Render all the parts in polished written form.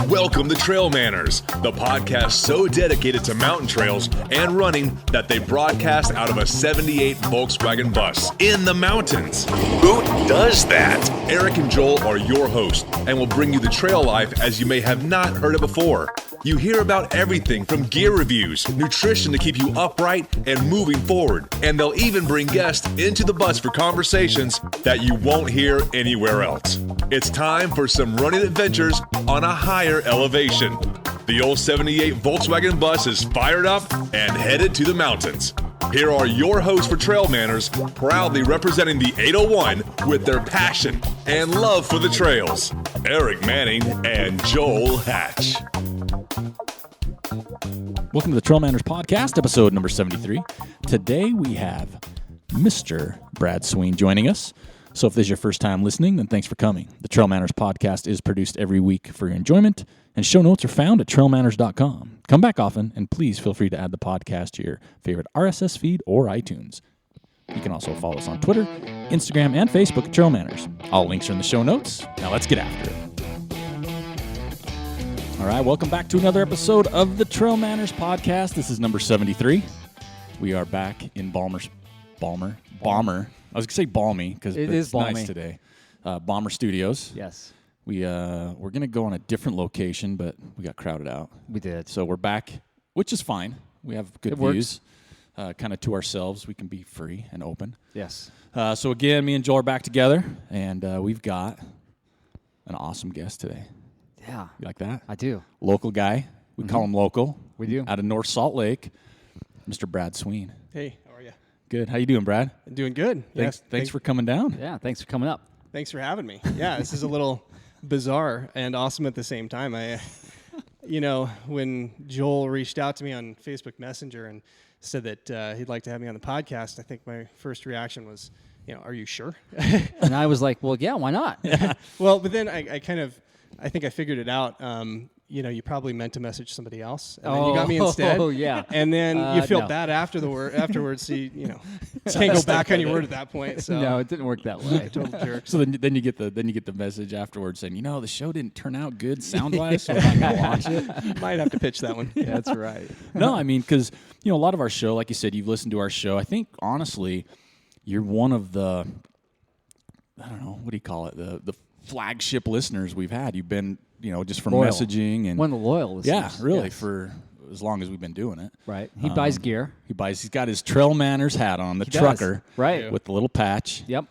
Welcome to Trail Manners, the podcast so dedicated to mountain trails and running that they broadcast out of a 78 Volkswagen bus in the mountains. Who does that? Eric and Joel are your hosts and will bring you the trail life as you may have not heard it before. You hear about everything from gear reviews, nutrition to keep you upright and moving forward, and they'll even bring guests into the bus for conversations that you won't hear anywhere else. It's time for some running adventures on a higher elevation. The old 78 Volkswagen bus is fired up and headed to the mountains. Here are your hosts for Trail Manners, proudly representing the 801 with their passion and love for the trails. Eric Manning and Joel Hatch. Welcome to the Trail Manners Podcast, episode number 73. Today we have Mr. Brad Sween joining us. So if this is your first time listening, then thanks for coming. The Trail Manners Podcast is produced every week for your enjoyment, and show notes are found at trailmanners.com. Come back often, and please feel free to add the podcast to your favorite RSS feed or iTunes. You can also follow us on Twitter, Instagram, and Facebook at Trail Manners. All links are in the show notes. Now let's get after it. All right, welcome back to another episode of the Trail Manners Podcast. This is number 73. We are back in Balmer. I was going to say balmy because it's balmy. Nice today. Balmer Studios. Yes. We're going to go on a different location, but we got crowded out. We did. So we're back, which is fine. We have good views. Kind of to ourselves. We can be free and open. Yes. So again, me and Joel are back together, and we've got an awesome guest today. Yeah. You like that? I do. Local guy. We call him local. We do. Out of North Salt Lake, Mr. Brad Sween. Hey, how are you? Good. How you doing, Brad? I'm doing good. Thanks for coming down. Yeah, thanks for coming up. Thanks for having me. Yeah, this is a little bizarre and awesome at the same time. When Joel reached out to me on Facebook Messenger and said that he'd like to have me on the podcast, I think my first reaction was, are you sure? And I was like, well, yeah, why not? Yeah. Well, but then I think I figured it out. You probably meant to message somebody else, and then you got me instead. Oh, yeah. And then you feel no. bad afterwards. So you can't go back on your word at that point. So No, it didn't work that way. total jerk. So then you get the message afterwards saying, the show didn't turn out good sound wise, so I'm not gonna launch it. Might have to pitch that one. Yeah, that's right. No, I mean, because a lot of our show, like you said, you've listened to our show. I think honestly, you're one of the, I don't know, what do you call it, the flagship listeners we've had. You've been, just from Loyal. messaging and One of the loyal listeners. yeah, really Yes. for as long as we've been doing it. Right. He buys gear. He's got his Trail Manners hat on, the He does. trucker, Right. with the little patch. Yep.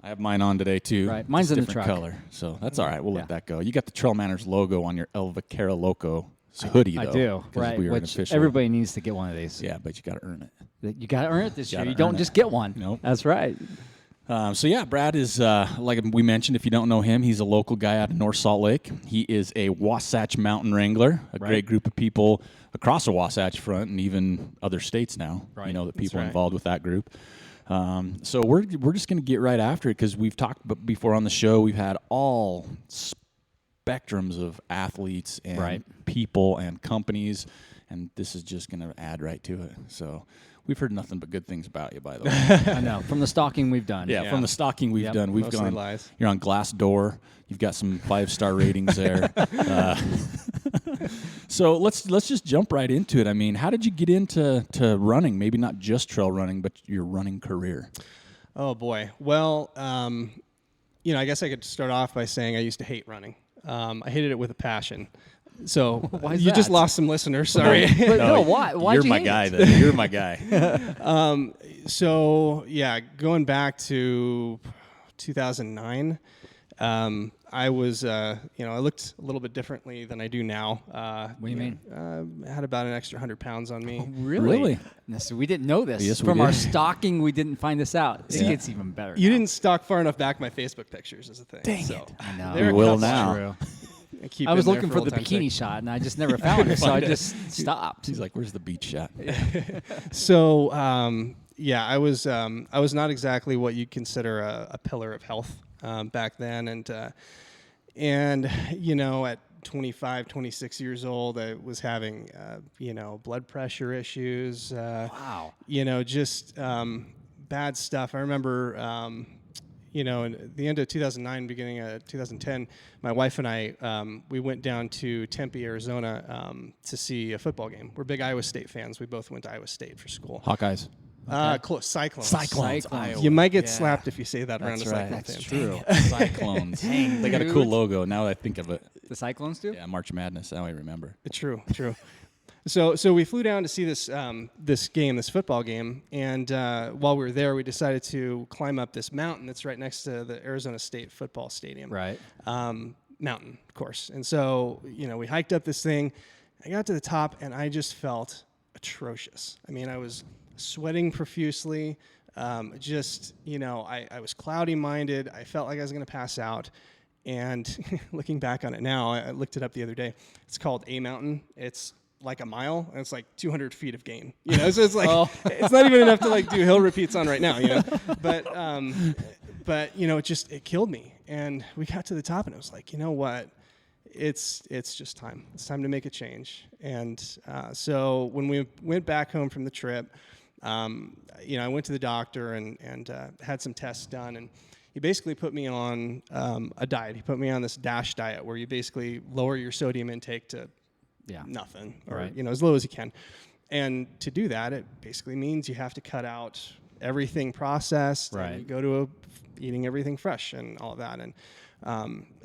I have mine on today too. Right. Mine's It's in the different truck. color, so that's all right. We'll Yeah. let that go. You got the Trail Manners logo on your El Vaquero Loco hoodie, though. I do. 'cause Right. we are an Which official. everybody needs to get one of these. Yeah, but you got to earn it. You got to earn it this year. Gotta You don't earn just it. get one. Nope. That's right. So yeah, Brad is, like we mentioned, if you don't know him, he's a local guy out of North Salt Lake. He is a Wasatch Mountain Wrangler, a great group of people across the Wasatch Front and even other states now. Right. The That's people right. involved with that group. So we're just going to get right after it because we've talked before on the show. We've had all spectrums of athletes and people and companies, and this is just going to add right to it. So we've heard nothing but good things about you, by the way. I know. From the stalking we've done. Yeah, from the stalking we've Yep. done, we've Mostly gone. lies. You're on Glassdoor. You've got some 5-star ratings there. So let's just jump right into it. I mean, how did you get into running? Maybe not just trail running, but your running career. Oh boy. Well, I guess I could start off by saying I used to hate running. I hated it with a passion. So Why is you just that? lost some listeners. Sorry. But no, why? Why'd You're you my hate guy. it? Then you're my guy. So yeah, going back to 2009, I was, I looked a little bit differently than I do now. What do you mean? I had about an extra 100 pounds on me. Really? No, so we didn't know this. Yes, we From our did. stalking, we didn't find this out. It Yeah. gets even better. You now. didn't stalk far enough back my Facebook pictures is the thing. Dang so it. I know. they're We a will couple. now. True. Keep I was in there looking for old the time's bikini sake. shot, and I just never found it, so I just stopped. He's like, "Where's the beach shot?" So I was not exactly what you'd consider a pillar of health back then, and at 25, 26 years old, I was having blood pressure issues. Wow. Just bad stuff. I remember in the end of 2009, beginning of 2010, my wife and I, we went down to Tempe, Arizona, to see a football game. We're big Iowa State fans. We both went to Iowa State for school. Hawkeyes. Close. Cyclones. Cyclones. Cyclones. You might get slapped if you say that around That's a right. Cyclone That's fan. true. Cyclones. They got a cool logo. Now that I think of it. The Cyclones do? Yeah, March Madness. Now I remember. True. So we flew down to see this this football game, and while we were there, we decided to climb up this mountain that's right next to the Arizona State football stadium. Right. Mountain, of course. And so, we hiked up this thing. I got to the top, and I just felt atrocious. I mean, I was sweating profusely. I was cloudy-minded. I felt like I was going to pass out. And looking back on it now, I looked it up the other day. It's called A Mountain. It's like a mile, and it's like 200 feet of gain. So it's like it's not even enough to like do hill repeats on right now. But it killed me. And we got to the top, and it was like, you know what? It's just time. It's time to make a change. And so when we went back home from the trip, I went to the doctor and had some tests done, and he basically put me on a diet. He put me on this DASH diet where you basically lower your sodium intake to nothing, or as low as you can. And to do that, it basically means you have to cut out everything processed, and you go to eating everything fresh and all of that. And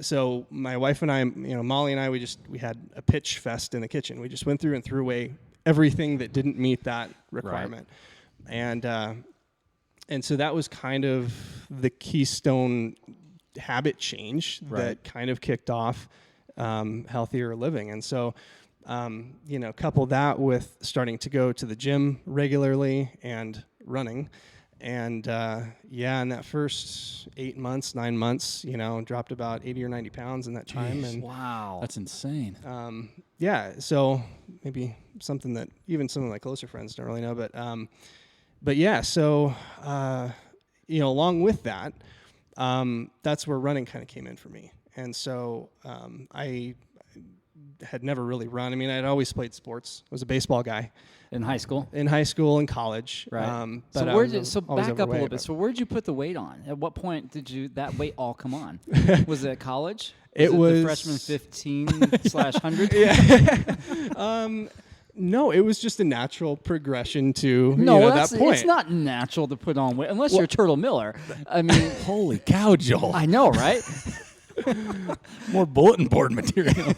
so my wife and I, Molly and I, we had a pitch fest in the kitchen. We just went through and threw away everything that didn't meet that requirement. Right. And so that was kind of the keystone habit change that kind of kicked off healthier living. And so, couple that with starting to go to the gym regularly and running. And in that first 9 months, dropped about 80 or 90 pounds in that time. And wow, that's insane. So maybe something that even some of my closer friends don't really know, but yeah. So along with that, that's where running kind of came in for me. And so I had never really run. I mean, I'd always played sports. I was a baseball guy. In high school? In high school and college. Right. But so back up a little bit. So where'd you put the weight on? At what point did that weight all come on? Was it at college? It was the freshman 15/100? Yeah. No, it was just a natural progression to that point. It's not natural to put on weight unless you're Turtle Miller. I mean, holy cow, Joel. I know, right? More bulletin board material.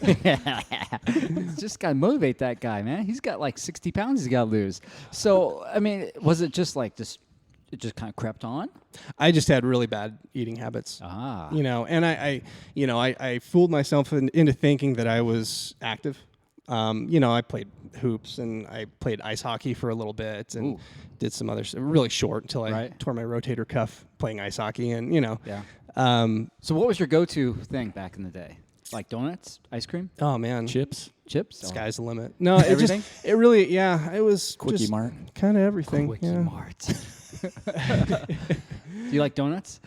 Just got to motivate that guy, man. He's got like 60 pounds he's got to lose. So, I mean, was it just like this? It just kind of crept on? I just had really bad eating habits. And I fooled myself into thinking that I was active. I played hoops and I played ice hockey for a little bit and did some other stuff, really short until I tore my rotator cuff playing ice hockey and, So what was your go-to thing back in the day? Like donuts, ice cream? Oh, man. Chips? Sky's the limit. No, everything? It really, it was Quickie just Mart? kind of everything. Quickie Mart. Do you like donuts?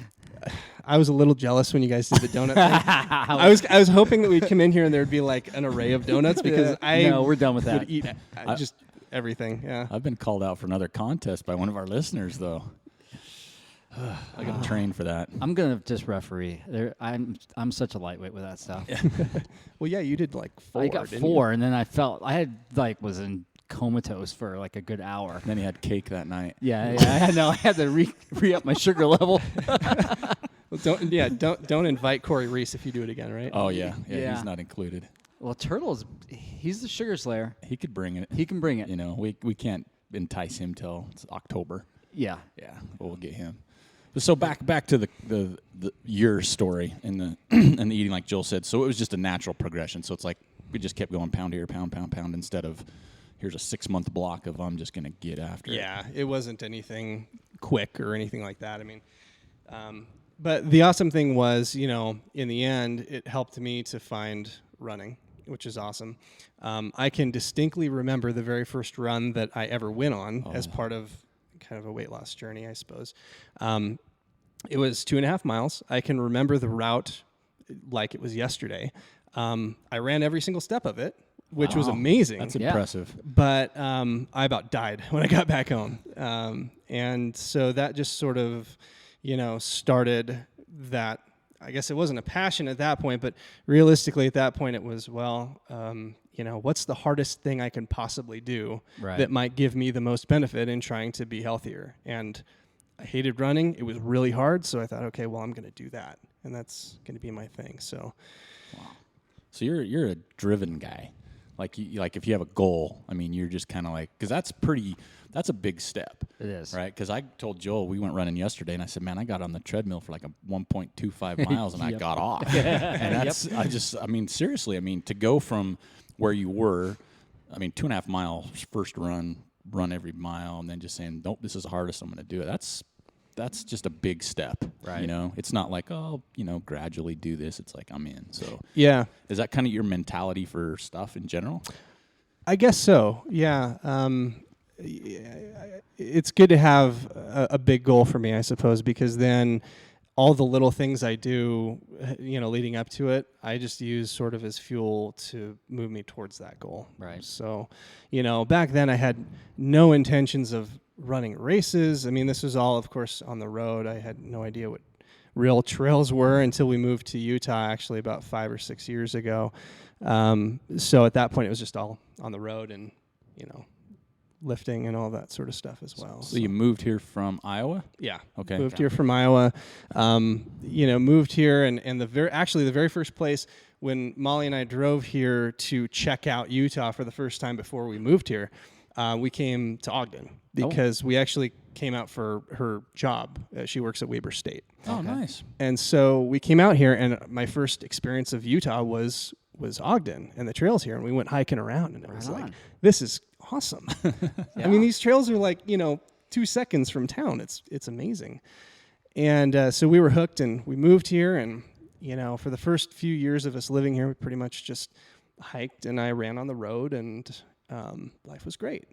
I was a little jealous when you guys did the donut thing. I was hoping that we'd come in here and there'd be like an array of donuts because we're done with that. Would eat just everything. Yeah. I've been called out for another contest by one of our listeners, though. I got to train for that. I'm gonna just referee. I'm such a lightweight with that stuff. Well, yeah, you did like 4. I got 4, and then I was in comatose for like a good hour. Then he had cake that night. Yeah. I had to re up my sugar level. Well, don't invite Corey Reese if you do it again, right? Oh yeah, he's not included. Well, he's the sugar slayer. He could bring it. He can bring it. We can't entice him till it's October. Yeah. We'll get him. So back to the your story and the and the eating, like Joel said. So it was just a natural progression. So it's like we just kept going pound here, pound, instead of here's a 6-month block of I'm just gonna get after it. Yeah, it wasn't anything quick or anything like that. I mean, but the awesome thing was, in the end, it helped me to find running, which is awesome. I can distinctly remember the very first run that I ever went on as part of kind of a weight loss journey, I suppose. It was 2.5 miles. I can remember the route like it was yesterday. I ran every single step of it, which was amazing. That's impressive. But I about died when I got back home. And so that just sort of, started that I guess it wasn't a passion at that point, but realistically at that point it was, well, what's the hardest thing I can possibly do that might give me the most benefit in trying to be healthier? And I hated running. It was really hard. So I thought, okay, well, I'm going to do that. And that's going to be my thing. So, wow. So you're a driven guy. Like if you have a goal, I mean, you're just kind of like, because that's a big step. It is. Right? Because I told Joel, we went running yesterday, and I said, man, I got on the treadmill for like a 1.25 miles, and I got off. And that's, seriously, to go from where you were, 2.5 miles first run every mile, and then just saying, nope, this is the hardest, I'm going to do it. That's just a big step, right? It's not like, gradually do this. It's like, I'm in. So yeah. Is that kind of your mentality for stuff in general? I guess so. Yeah. It's good to have a big goal for me, I suppose, because then all the little things I do, leading up to it, I just use sort of as fuel to move me towards that goal. Right. So, back then I had no intentions of running races. I mean, this was all, of course, on the road. I had no idea what real trails were until we moved to Utah, actually, about 5 or 6 years ago. So at that point, it was just all on the road and, lifting and all that sort of stuff as well. So you moved here from Iowa? Yeah. Okay. Moved here from Iowa. Moved here and the very first place when Molly and I drove here to check out Utah for the first time before we moved here, we came to Ogden because we actually came out for her job. She works at Weber State. Oh, nice. And so we came out here, and my first experience of Utah was Ogden and the trails here, and we went hiking around, and it was like, this is awesome. I mean, these trails are like 2 seconds from town. It's amazing. And so we were hooked, and we moved here, and for the first few years of us living here, we pretty much just hiked, and I ran on the road, and life was great.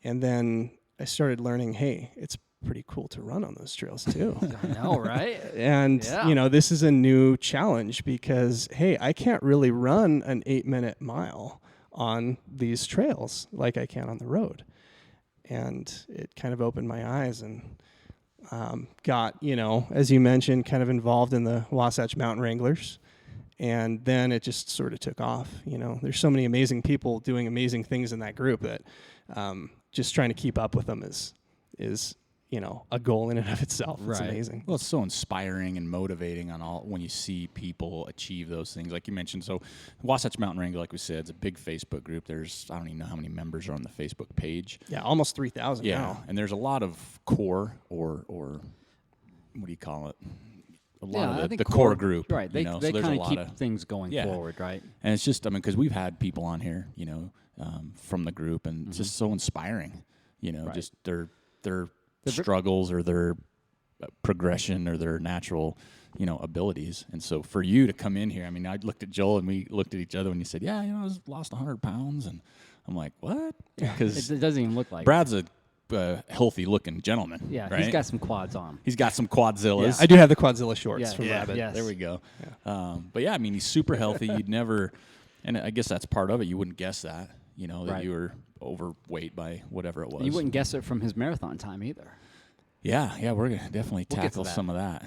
And then I started learning, hey, it's pretty cool to run on those trails too. I know, right? And this is a new challenge because, hey, I can't really run an 8-minute mile on these trails like I can on the road. And it kind of opened my eyes and got, as you mentioned, kind of involved in the Wasatch Mountain Wranglers. And then it just sort of took off. There's so many amazing people doing amazing things in that group that just trying to keep up with them is a goal in and of itself. It's amazing. Well, it's so inspiring and motivating when you see people achieve those things. Like you mentioned, so Wasatch Mountain Wrangler, like we said, it's a big Facebook group. I don't even know how many members are on the Facebook page. Yeah, almost 3,000 now. And there's a lot of core or what do you call it? A lot of the core group. Right. They so kind of keep things going forward, right? And it's just, because we've had people on here, from the group, and it's just so inspiring, just their struggles or their progression or their natural, abilities. And so for you to come in here, I looked at Joel and we looked at each other when you said, I lost 100 pounds. And I'm like, what? Because it doesn't even look like Brad's a healthy looking gentleman. Yeah, right? he's got some quads on him. He's got some quadzillas. Yeah, I do have the quadzilla shorts from Rabbit. Yes. There we go. Yeah. But yeah, he's super healthy. You'd never, and I guess that's part of it. You wouldn't guess that, that you were overweight by whatever it was. You wouldn't guess it from his marathon time either. Yeah, we're gonna definitely tackle some of that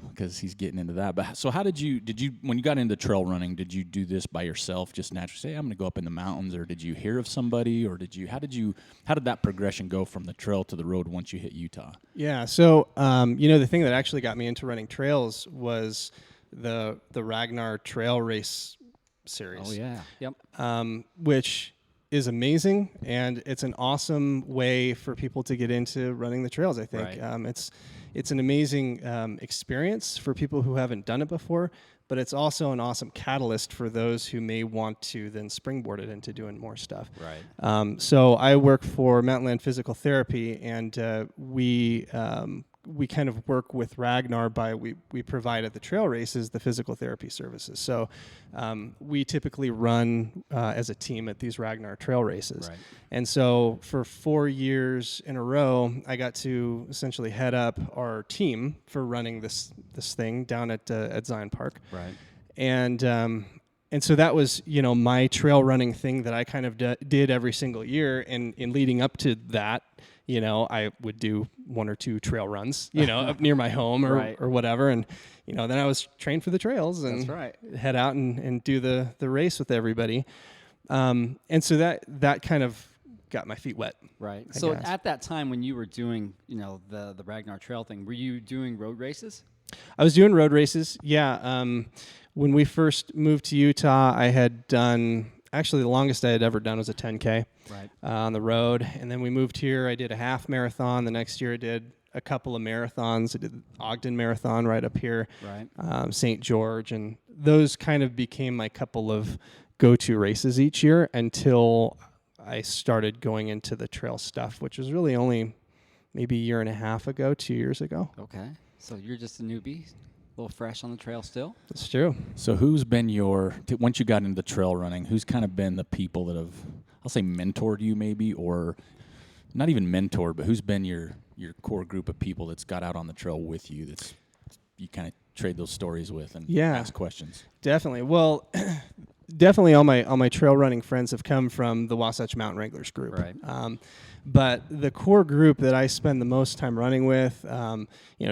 because he's getting into that. But so, how did you when you got into trail running? Did you do this by yourself, just naturally say, "I'm going to go up in the mountains," or did you hear of somebody, or how did that progression go from the trail to the road once you hit Utah? Yeah, so the thing that actually got me into running trails was the Ragnar Trail Race series. Oh yeah, yep. Which is amazing, and it's an awesome way for people to get into running the trails, I think. Right. It's an amazing experience for people who haven't done it before, but it's also an awesome catalyst for those who may want to then springboard it into doing more stuff. Right. So I work for Mountainland Physical Therapy, and we kind of work with Ragnar we provide at the trail races the physical therapy services. So we typically run as a team at these Ragnar trail races. Right. And so for 4 years in a row, I got to essentially head up our team for running this thing down at Zion Park. Right. And And so that was, my trail running thing that I kind of did every single year. And in leading up to that, I would do 1 or 2 trail runs, up near my home or whatever. And, then I was trained for the trails and head out and do the race with everybody. And so that kind of got my feet wet. Right. I So guess. at that time when you were doing, the Ragnar Trail thing, were you doing road races? I was doing road races. Yeah. When we first moved to Utah, I had done, actually the longest I had ever done was a 10K on the road. And then we moved here. I did a half marathon. The next year I did a couple of marathons. I did the Ogden Marathon right up here, St. George. And those kind of became my couple of go-to races each year until I started going into the trail stuff, which was really only maybe a year and a half ago, 2 years ago. Okay. So you're just a newbie, a little fresh on the trail still? That's true. So who's been once you got into trail running, who's kind of been the people that have, I'll say mentored you maybe, or not even mentored, but who's been your core group of people that's got out on the trail with you, that's you kind of trade those stories with and ask questions? Definitely. Well, definitely all my trail running friends have come from the Wasatch Mountain Wranglers group. Right. But the core group that I spend the most time running with,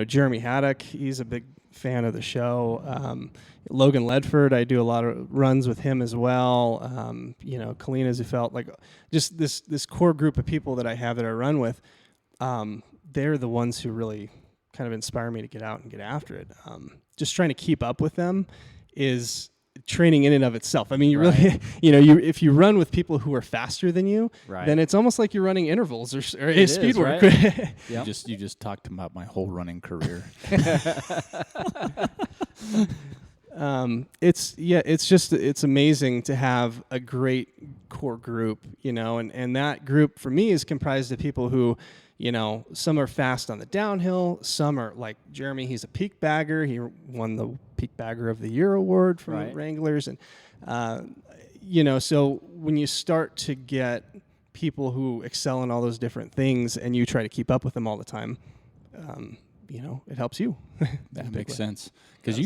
Jeremy Haddock, he's a big fan of the show. Logan Ledford, I do a lot of runs with him as well. Kalina Zufelt, like just this core group of people that I have that I run with, they're the ones who really kind of inspire me to get out and get after it. Just trying to keep up with them is training in and of itself. I mean, you really, if you run with people who are faster than you, then it's almost like you're running intervals or speed work. Right? You just talked about my whole running career. It's amazing to have a great core group, and that group for me is comprised of people who, some are fast on the downhill, some are like Jeremy, he's a peak bagger. He won the Peak Bagger of the Year award from the Wranglers. And, so when you start to get people who excel in all those different things and you try to keep up with them all the time, it helps you. That makes sense. Because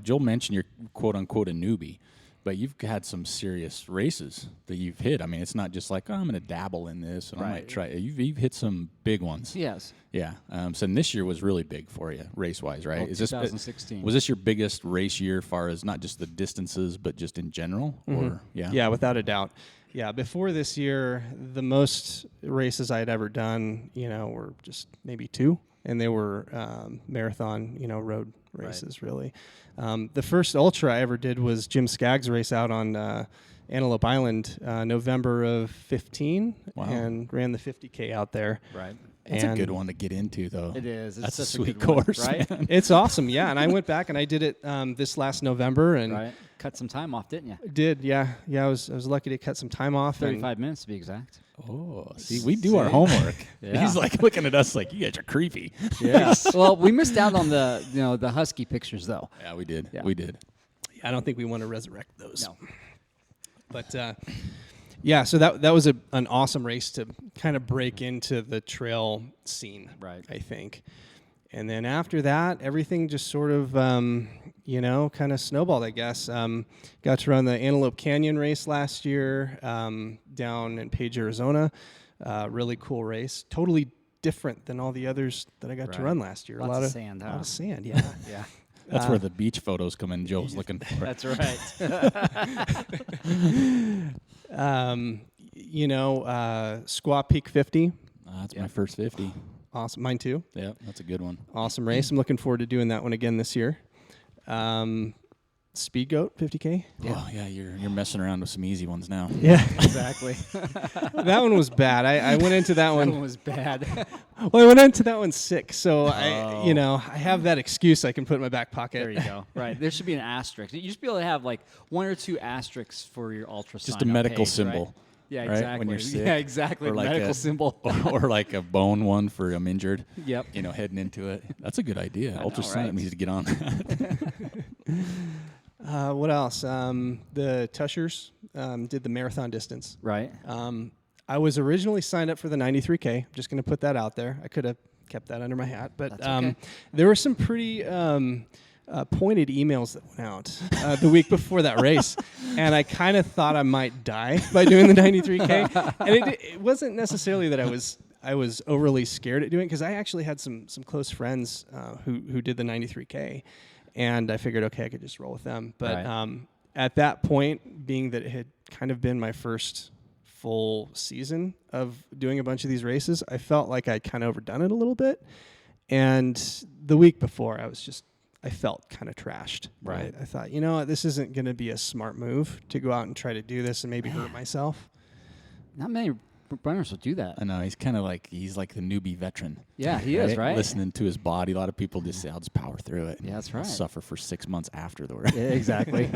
Joel mentioned you're quote unquote a newbie, but you've had some serious races that you've hit. I mean, it's not just like, I'm going to dabble in this and I might try. You've hit some big ones. Yes. Yeah. So this year was really big for you, race-wise, right? Well, 2016. Was this your biggest race year as far as not just the distances, but just in general? Mm-hmm. Or Yeah, without a doubt. Yeah, before this year, the most races I had ever done, were just maybe 2. And they were marathon, road races, really. The first ultra I ever did was Jim Skaggs' race out on Antelope Island, November of 15, and ran the 50K out there. Right. That's a good one to get into, though. It is. That's such a sweet good one, course, right? man. It's awesome, yeah. And I went back and I did it this last November, and cut some time off, didn't you? Did, yeah. I was lucky to cut some time off. 35 minutes to be exact. Oh, see, we do our homework. He's like looking at us like, you guys are creepy. Yeah. Well, we missed out on the husky pictures, though. Yeah, we did. Yeah. We did. I don't think we want to resurrect those. No. But so that was an awesome race to kind of break into the trail scene, I think. And then after that, everything just sort of, kind of snowballed, I guess. Got to run the Antelope Canyon race last year down in Page, Arizona. Really cool race. Totally different than all the others that I got to run last year. Lots of sand, huh? A lot of sand, yeah. Yeah. That's where the beach photos come in. Joe's looking for. That's right. Squaw Peak 50. That's my first 50. Awesome. Mine too. Yeah, that's a good one. Awesome race. I'm looking forward to doing that one again this year. Speed Goat 50K. Yeah. Oh, yeah, you're messing around with some easy ones now. Yeah. Exactly. That one was bad. I went into that one. That one was bad. Well, I went into that one sick, so I have that excuse I can put in my back pocket. There you go. Right. There should be an asterisk. You should be able to have like 1 or 2 asterisks for your ultra. Just a medical symbol. Right? Yeah, right? exactly. When you're sick. Yeah, exactly. Or like medical symbol. or like a bone one for I'm injured. Yep. Heading into it. That's a good idea. Ultrasonic needs to get on that. What else? The Tushers did the marathon distance. Right. I was originally signed up for the 93K. I'm just going to put that out there. I could have kept that under my hat, but That's okay. there were some pretty pointed emails that went out the week before that race, and I kind of thought I might die by doing the 93K. And it wasn't necessarily that I was overly scared at doing it, because I actually had some close friends who did the 93K, and I figured, okay, I could just roll with them. But at that point, being that it had kind of been my first full season of doing a bunch of these races, I felt like I'd kind of overdone it a little bit. And the week before, I felt kind of trashed. Right. I thought, this isn't going to be a smart move to go out and try to do this and maybe hurt myself. Not many runners will do that. I know, he's like the newbie veteran. Yeah, he is, right? Listening to his body. A lot of people just say, I'll just power through it. Yeah, that's right. Suffer for 6 months after the race. Yeah, exactly.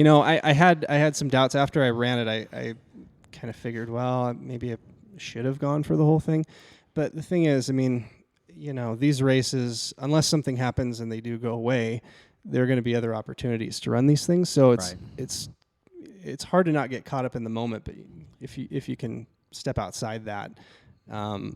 I had some doubts after I ran it. I kind of figured, well, maybe I should have gone for the whole thing. But the thing is, these races, unless something happens and they do go away, there are going to be other opportunities to run these things. So it's hard to not get caught up in the moment. But if you can step outside that, I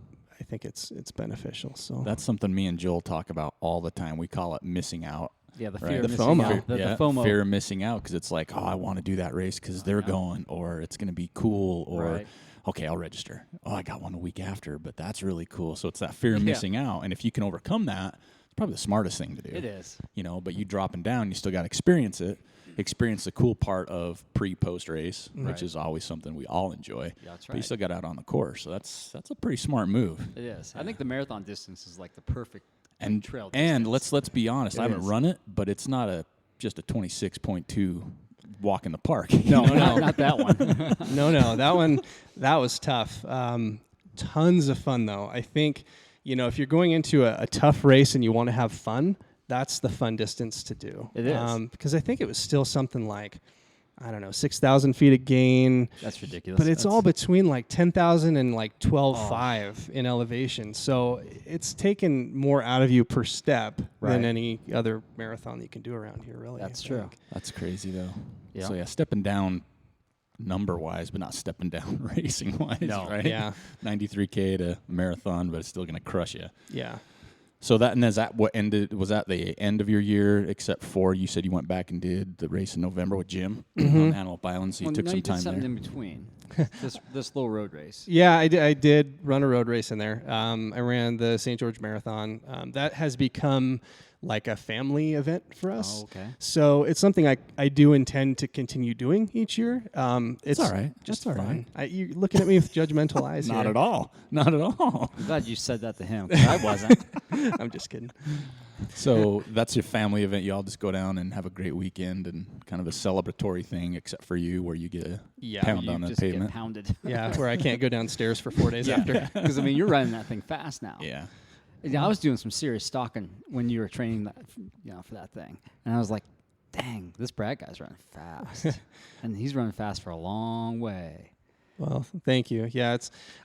think it's beneficial. So that's something me and Joel talk about all the time. We call it missing out. Yeah, the right? fear of The missing FOMO. out. The FOMO. Fear of missing out, because it's like, I want to do that race because they're going, or it's going to be cool, or okay, I'll register. Oh, I got one a week after, but that's really cool. So it's that fear of missing out, and if you can overcome that, it's probably the smartest thing to do. It is. But you dropping down, you still got to experience it. Experience the cool part of pre-post race, which is always something we all enjoy. Yeah, that's right. But you still got out on the course, so that's a pretty smart move. It is. I think the marathon distance is like the perfect trail distance. And let's be honest, I haven't is. run it, but it's not just a 26.2 walk in the park. No, not that one. No, that was tough. Tons of fun though. I think if you're going into a tough race and you want to have fun, that's the fun distance to do. It is. Because I think it was still something like, 6,000 feet of gain. That's ridiculous. But it's all between like 10,000 and like 12.5 in elevation. So it's taken more out of you per step than any other marathon that you can do around here, really. That's true. That's crazy, though. Yeah. So, stepping down number-wise, but not stepping down racing-wise, right? Yeah. 93K to marathon, but it's still going to crush you. Yeah. So was that the end of your year, except for you said you went back and did the race in November with Jim on Antelope Island, so you took some time something there. in between. this little road race. Yeah, I did run a road race in there. I ran the St. George Marathon. That has become like a family event for us. Oh, okay. So it's something I do intend to continue doing each year. It's all right. Just That's fine. fine. You're looking at me with judgmental eyes Not here. at all. Not at all. I'm glad you said that to him, 'cause I wasn't. I'm just kidding. So that's your family event. You all just go down and have a great weekend and kind of a celebratory thing, except for you, where you get a pound You on the just pavement. get pounded. Yeah, where I can't go downstairs for 4 days after. Because, you're running that thing fast now. Yeah. I was doing some serious stalking when you were training that, for that thing. And I was like, dang, this Brad guy's running fast. And he's running fast for a long way. Well, thank you. Yeah,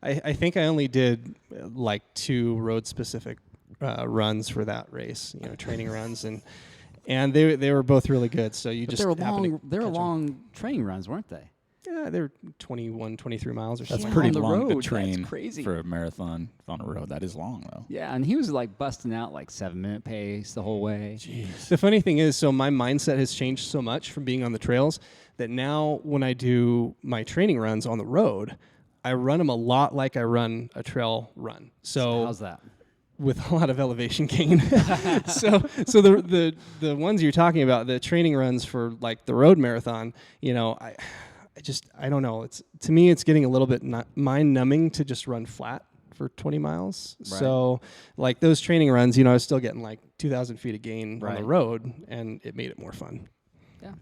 I think I only did like 2 road-specific runs for that race, training runs, and they were both really good. So They were long training runs, weren't they? Yeah, they're 21, 23 miles or That's something. pretty on the long to road, train that's crazy. for a marathon on a road. That is long, though. Yeah, and he was like busting out like 7-minute pace the whole way. Jeez. The funny thing is, so my mindset has changed so much from being on the trails that now when I do my training runs on the road, I run them a lot like I run a trail run. So how's that? With a lot of elevation gain. so the ones you're talking about, the training runs for like the road marathon, I don't know. To me, it's getting a little bit mind numbing to just run flat for 20 miles. Right. So like those training runs, I was still getting like 2,000 feet of gain on the Right. road, and it made it more fun. Yeah.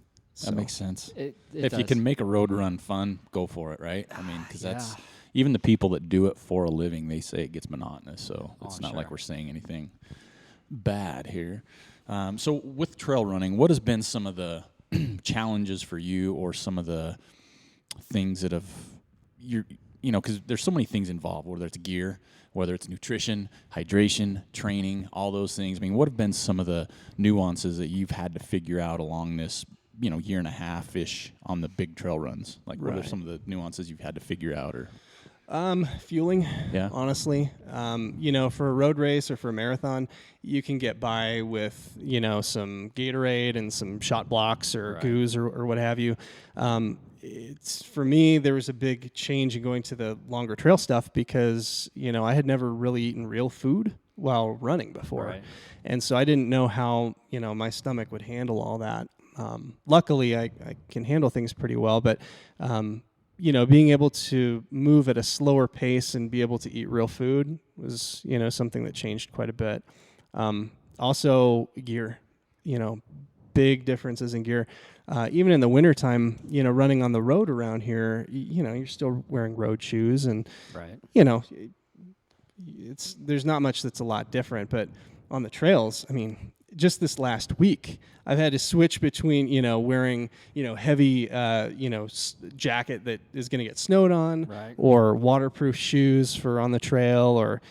That makes sense. It If you does. can make a road run fun, go for it, right? Because that's even the people that do it for a living, they say it gets monotonous. So it's not like we're saying anything bad here. So with trail running, what has been some of the challenges for you, or some of the things that have because there's so many things involved, whether it's gear, whether it's nutrition, hydration, training, all those things. What have been some of the nuances that you've had to figure out along this, year and a half-ish on the big trail runs? Like, what are some of the nuances you've had to figure out? Or Fueling, Yeah. honestly. For a road race or for a marathon, you can get by with, some Gatorade and some shot blocks or goos or what have you. It's for me, there was a big change in going to the longer trail stuff because, I had never really eaten real food while running before. Right. And so I didn't know how, my stomach would handle all that. Luckily, I can handle things pretty well, but being able to move at a slower pace and be able to eat real food was, something that changed quite a bit. Also gear, big differences in gear. Even in the wintertime, running on the road around here, you're still wearing road shoes and, there's not much that's a lot different, but on the trails, just this last week, I've had to switch between, wearing, heavy, jacket that is going to get snowed on, or waterproof shoes for on the trail, or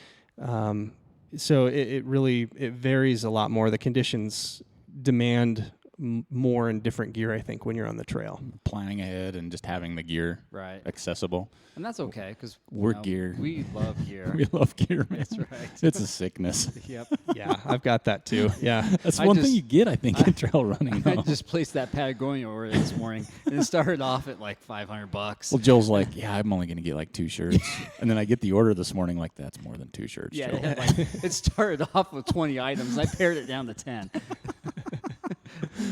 so it really varies a lot more. The conditions demand more and different gear, I think, when you're on the trail. Planning ahead and just having the gear accessible. And that's okay because gear. We love gear. We love gear, man. That's right. It's a sickness. Yep. Yeah, I've got that too. Yeah. That's one thing you get, I think, in trail running. I just placed that Patagonia order this morning, and it started off at like $500. Well, Joel's like, yeah, I'm only going to get like 2 shirts. And then I get the order this morning, like, that's more than 2 shirts, Yeah, Joel. it started off with 20 items. I pared it down to 10.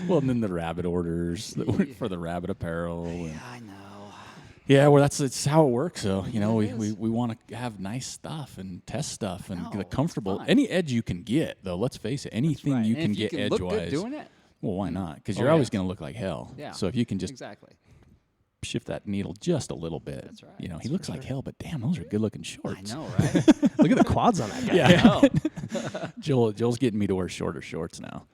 Well, and then the rabbit orders for the rabbit apparel. Yeah, I know. Yeah, well, it's how it works. So, we want to have nice stuff and test stuff and get comfortable. Any edge you can get, though, let's face it, anything you can get edge-wise. Look good doing it? Well, why not? Because you're always going to look like hell. Yeah. So if you can just exactly shift that needle just a little bit. That's right. He looks like hell, but damn, those are good-looking shorts. I know, right? Look at the quads on that guy. Yeah. Joel's getting me to wear shorter shorts now.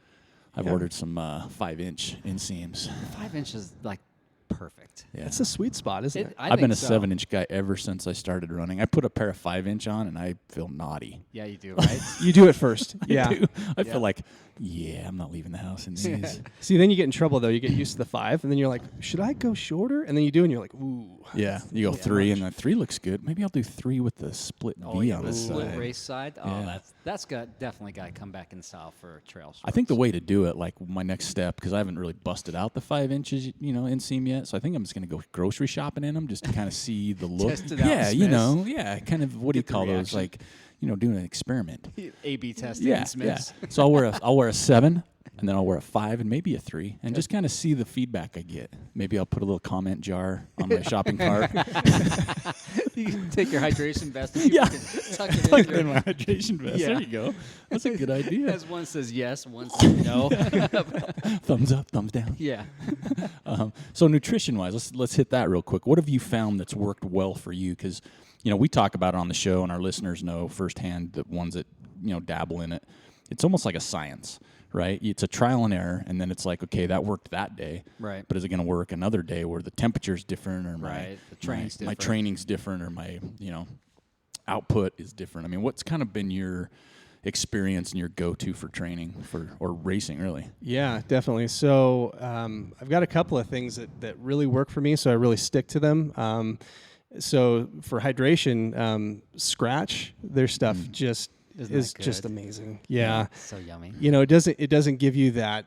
I've ordered some 5-inch inseams. 5 inches, like, perfect. Yeah. That's a sweet spot, isn't it? I've been a 7-inch guy ever since I started running. I put a pair of 5-inch on, and I feel naughty. Yeah, you do, right? You do it first. Yeah. I feel like, I'm not leaving the house in these. See, then you get in trouble, though. You get used to the 5, and then you're like, should I go shorter? And then you do, and you're like, ooh. Yeah, you go 3, and then 3 looks good. Maybe I'll do 3 with the split V on the this split side. race side. Oh, that's definitely got to come back in style for trail shorts. I think the way to do it, like my next step, because I haven't really busted out the 5 inches, inseam yet. So I think I'm just going to go grocery shopping in them just to kind of see the look. Test it out, kind of what do you call those? Like, doing an experiment. A/B testing. Yeah. So I'll wear a 7. And then I'll wear a 5 and maybe a 3 and just kind of see the feedback I get. Maybe I'll put a little comment jar on my shopping cart. You can take your hydration vest and tuck it in my hydration vest. Yeah. There you go. That's a good idea. As one says yes, one says no. Thumbs up, thumbs down. Yeah. So nutrition-wise, let's hit that real quick. What have you found that's worked well for you? Because, we talk about it on the show, and our listeners know firsthand, the ones that, dabble in it. It's almost like a science. Right? It's a trial and error, and then it's like, okay, that worked that day. Right. But is it going to work another day where the temperature's different, or the training's different. My training's different, or my output is different? I mean, what's kind of been your experience and your go-to for training or racing, really? Yeah, definitely. So I've got a couple of things that really work for me, so I really stick to them. So for hydration, Scratch, their stuff is just amazing. Yeah. So yummy. It doesn't give you that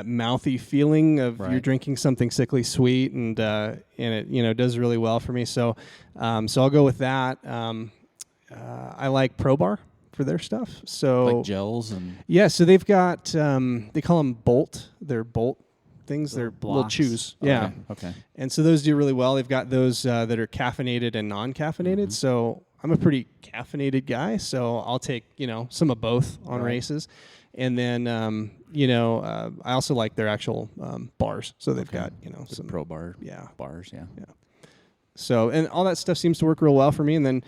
mouthy feeling of you're drinking something sickly sweet, and it does really well for me. So I'll go with that. I like Pro Bar for their stuff. So like gels and so they've got they call them Bolt. They're Bolt things. They're little chews. Yeah. Okay. And so those do really well. They've got those that are caffeinated and non-caffeinated. Mm-hmm. So I'm a pretty caffeinated guy, so I'll take, some of both on races. And then, I also like their actual bars. So they've got, some Pro Bar bars. Yeah. So, and all that stuff seems to work real well for me. And then,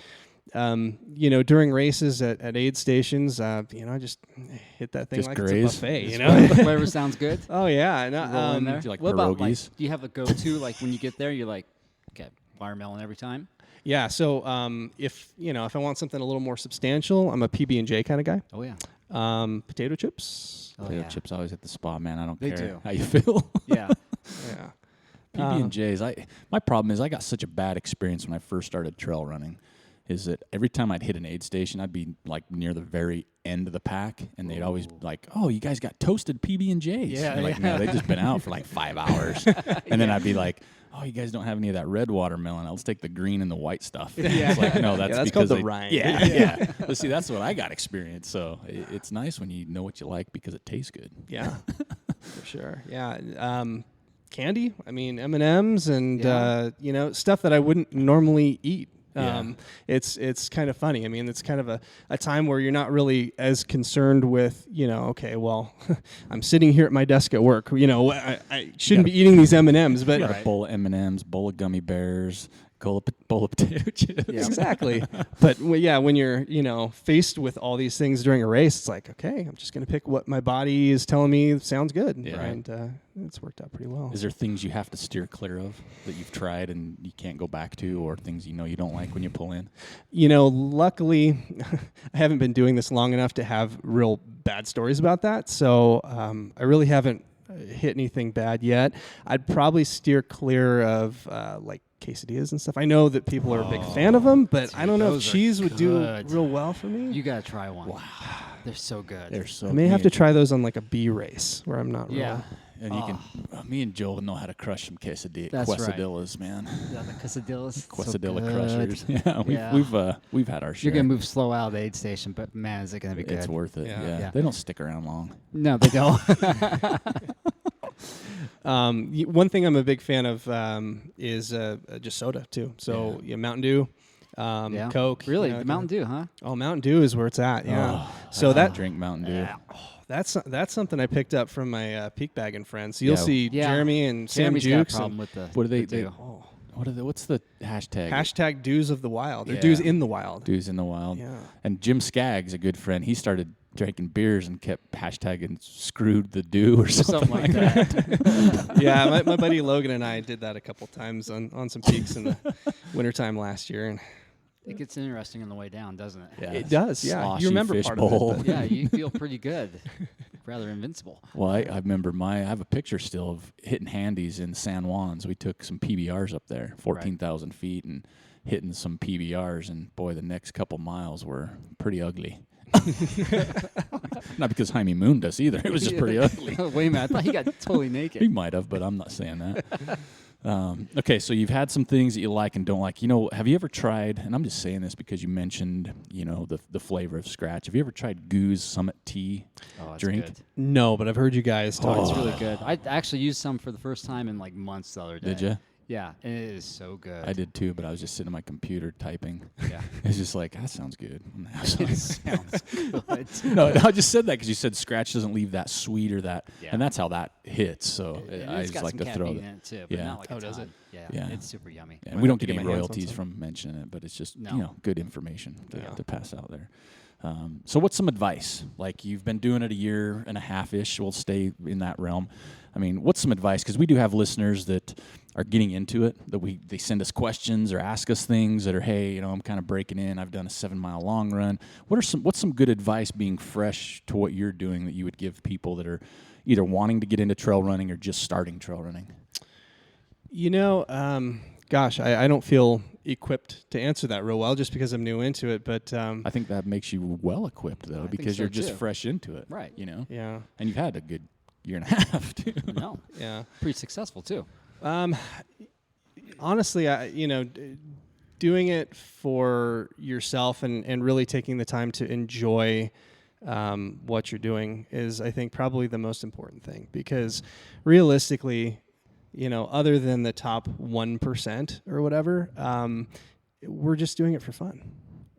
during races at aid stations, I just hit that thing just like graze. it's a buffet, Whatever sounds good. Oh, yeah. And, roll in there. Do you like what about, pierogies? do you have a go-to, like when you get there, you're like, okay, watermelon every time? Yeah, so if I want something a little more substantial, I'm a PB&J kind of guy. Oh yeah. Potato chips. Potato chips always at the spot, man. I don't care do. how you feel. Yeah. Yeah. PB&Js. My problem is I got such a bad experience when I first started trail running. Is that every time I'd hit an aid station, I'd be like near the very end of the pack, and they'd always be like, "Oh, you guys got toasted PB&Js." Yeah, and like, no, they've just been out for like 5 hours, and then I'd be like, "Oh, you guys don't have any of that red watermelon. I'll just take the green and the white stuff." Yeah. It's like, no, that's that's because called the rind. Yeah. But see, that's what I got experience. So it's nice when you know what you like because it tastes good. Yeah, for sure. Yeah. Candy. I mean, M&Ms and stuff that I wouldn't normally eat. It's kind of funny. I mean, it's kind of a time where you're not really as concerned with, okay, well, I'm sitting here at my desk at work. I shouldn't be eating these M&Ms, but A bowl of M&Ms, bowl of gummy bears, bowl of potato chips. Yeah, exactly. But when you're, faced with all these things during a race, it's like, okay, I'm just going to pick what my body is telling me sounds good. Yeah. And it's worked out pretty well. Is there things you have to steer clear of that you've tried and you can't go back to, or things you don't like when you pull in? Luckily, I haven't been doing this long enough to have real bad stories about that. So I really haven't hit anything bad yet. I'd probably steer clear of like quesadillas and stuff. I know that people are a big fan of them, but I don't know if cheese would do real well for me. You gotta try one. Wow, they're so good. I may have to try those on like a B race where I'm not Yeah. And you can. Me and Joel know how to crush some quesadillas, That's man. Yeah, the quesadillas. Quesadilla so crushers. Yeah, we've had our share. You're gonna move slow out of the aid station, but man, is it gonna be good? It's worth it. Yeah. They don't stick around long. No, they don't. One thing I'm a big fan of is just soda too. So Mountain Dew, Coke. Really, the Mountain Dew, huh? Oh, Mountain Dew is where it's at. Yeah. So that drink Mountain Dew. That's something I picked up from my peak bagging friends. So you'll see Jeremy and Jeremy's Sam got a Jukes. problem with the What do they the Dew. do? What's the hashtag? Hashtag Dews of the Wild. Or Yeah. Dews in the Wild. Dews in the Wild. Yeah. And Jim Skaggs, a good friend, he started drinking beers and kept hashtagging screwed the dew or something like that. Yeah, my buddy Logan and I did that a couple times on some peaks in the wintertime last year. And It gets interesting on the way down, doesn't it? Yeah. it does, yeah. Sloshy You remember fish part bowl. of it. Yeah, you feel pretty good. Rather invincible. Well, I remember I have a picture still of hitting handies in San Juans. We took some PBRs up there, 14,000 feet, and hitting some PBRs. And boy, the next couple miles were pretty ugly. Not because Jaime Moon does either. It was just pretty ugly. Wait a minute, I thought he got totally naked. He might have, but I'm not saying that. Okay, so you've had some things that you like and don't like. Have you ever tried, and I'm just saying this because you mentioned, the flavor of Scratch. Have you ever tried Goo's Summit Tea drink? Good. No, but I've heard you guys talk. It's about really it. good. I actually used some for the first time in like months the other day. Did you? Yeah, and it is so good. I did too, but I was just sitting at my computer typing. Yeah. It's just like, that sounds good. I'm gonna have some. It sounds good. No, I just said that because you said Scratch doesn't leave that sweet or that, Yeah. and that's how that hits. So And I it's just got like some to throw caffeine that. in it too, but Yeah. not like a does ton. it? Yeah, Yeah. it's super yummy. And we don't get get any my hands on royalties some. from mentioning it, but it's just No. good information Yeah. to pass out there. So what's some advice? Like, you've been doing it a year and a half-ish. We'll stay in that realm. I mean, what's some advice? Because we do have listeners that are getting into it, that they send us questions or ask us things that are, hey, I'm kind of breaking in. I've done a 7-mile long run. What's some good advice being fresh to what you're doing that you would give people that are either wanting to get into trail running or just starting trail running? Gosh, I don't feel equipped to answer that real well just because I'm new into it. But I think that makes you well equipped, though, because so, you're just too. fresh into it. Right. yeah, And you've had a good year and a half, too. No, yeah. pretty successful too. Honestly, doing it for yourself and really taking the time to enjoy what you're doing is, I think, probably the most important thing. Because realistically, other than the top 1% or whatever, we're just doing it for fun.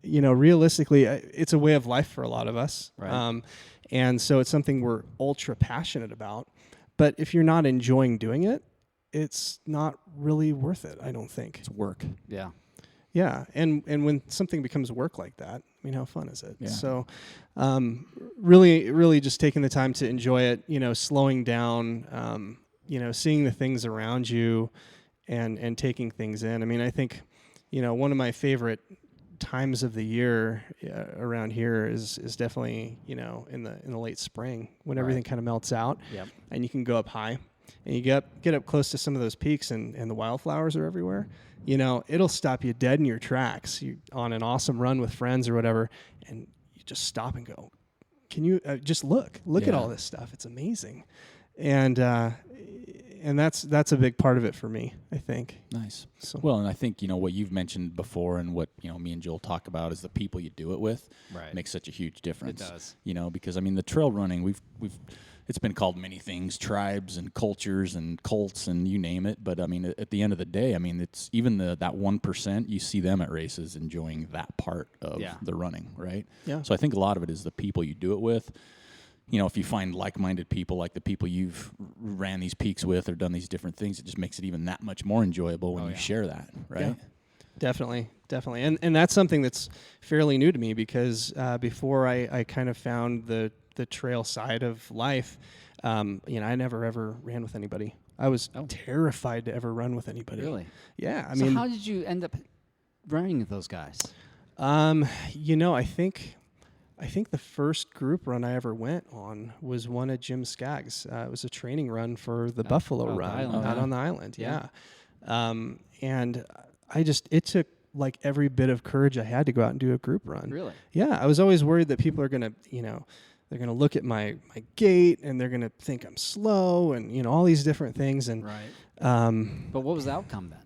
Realistically, it's a way of life for a lot of us. Right. And so it's something we're ultra passionate about. But if you're not enjoying doing it, it's not really worth it, I don't think. It's work. Yeah. Yeah, and when something becomes work like that, how fun is it? Yeah. So really just taking the time to enjoy it, slowing down, seeing the things around you and taking things in. I think, one of my favorite times of the year around here is definitely, in the late spring when everything kind of melts out Yep. and you can go up high. and you get up close to some of those peaks and the wildflowers are everywhere, you know, it'll stop you dead in your tracks. You on an awesome run with friends or whatever, and you just stop and go, can you just look at all this stuff? It's amazing. And that's a big part of it for me, I think. Nice. So. Well, and I think, you know, what you've mentioned before and what, you know, me and Joel talk about is the people you do it with makes such a huge difference. It does. You know, because, I mean, the trail running, we've it's been called many things, tribes and cultures and cults and you name it. But, I mean, at the end of the day, I mean, it's even that 1%, you see them at races enjoying that part of the running, right? Yeah. So I think a lot of it is the people you do it with. You know, if you find like-minded people, like the people you've ran these peaks with or done these different things, it just makes it even that much more enjoyable when you share that, right? Yeah. Definitely. And that's something that's fairly new to me because before I kind of found the trail side of life, you know, I never ever ran with anybody. I was terrified to ever run with anybody. Really? Yeah. I so mean, how did you end up running with those guys? You know, I think the first group run I ever went on was one of Jim Skaggs. It was a training run for the Buffalo Run out on the island. Yeah. And it took like every bit of courage I had to go out and do a group run. Really? Yeah. I was always worried that people are going to, you know, they're going to look at my gait and they're going to think I'm slow and, you know, all these different things. And, but what was the outcome then?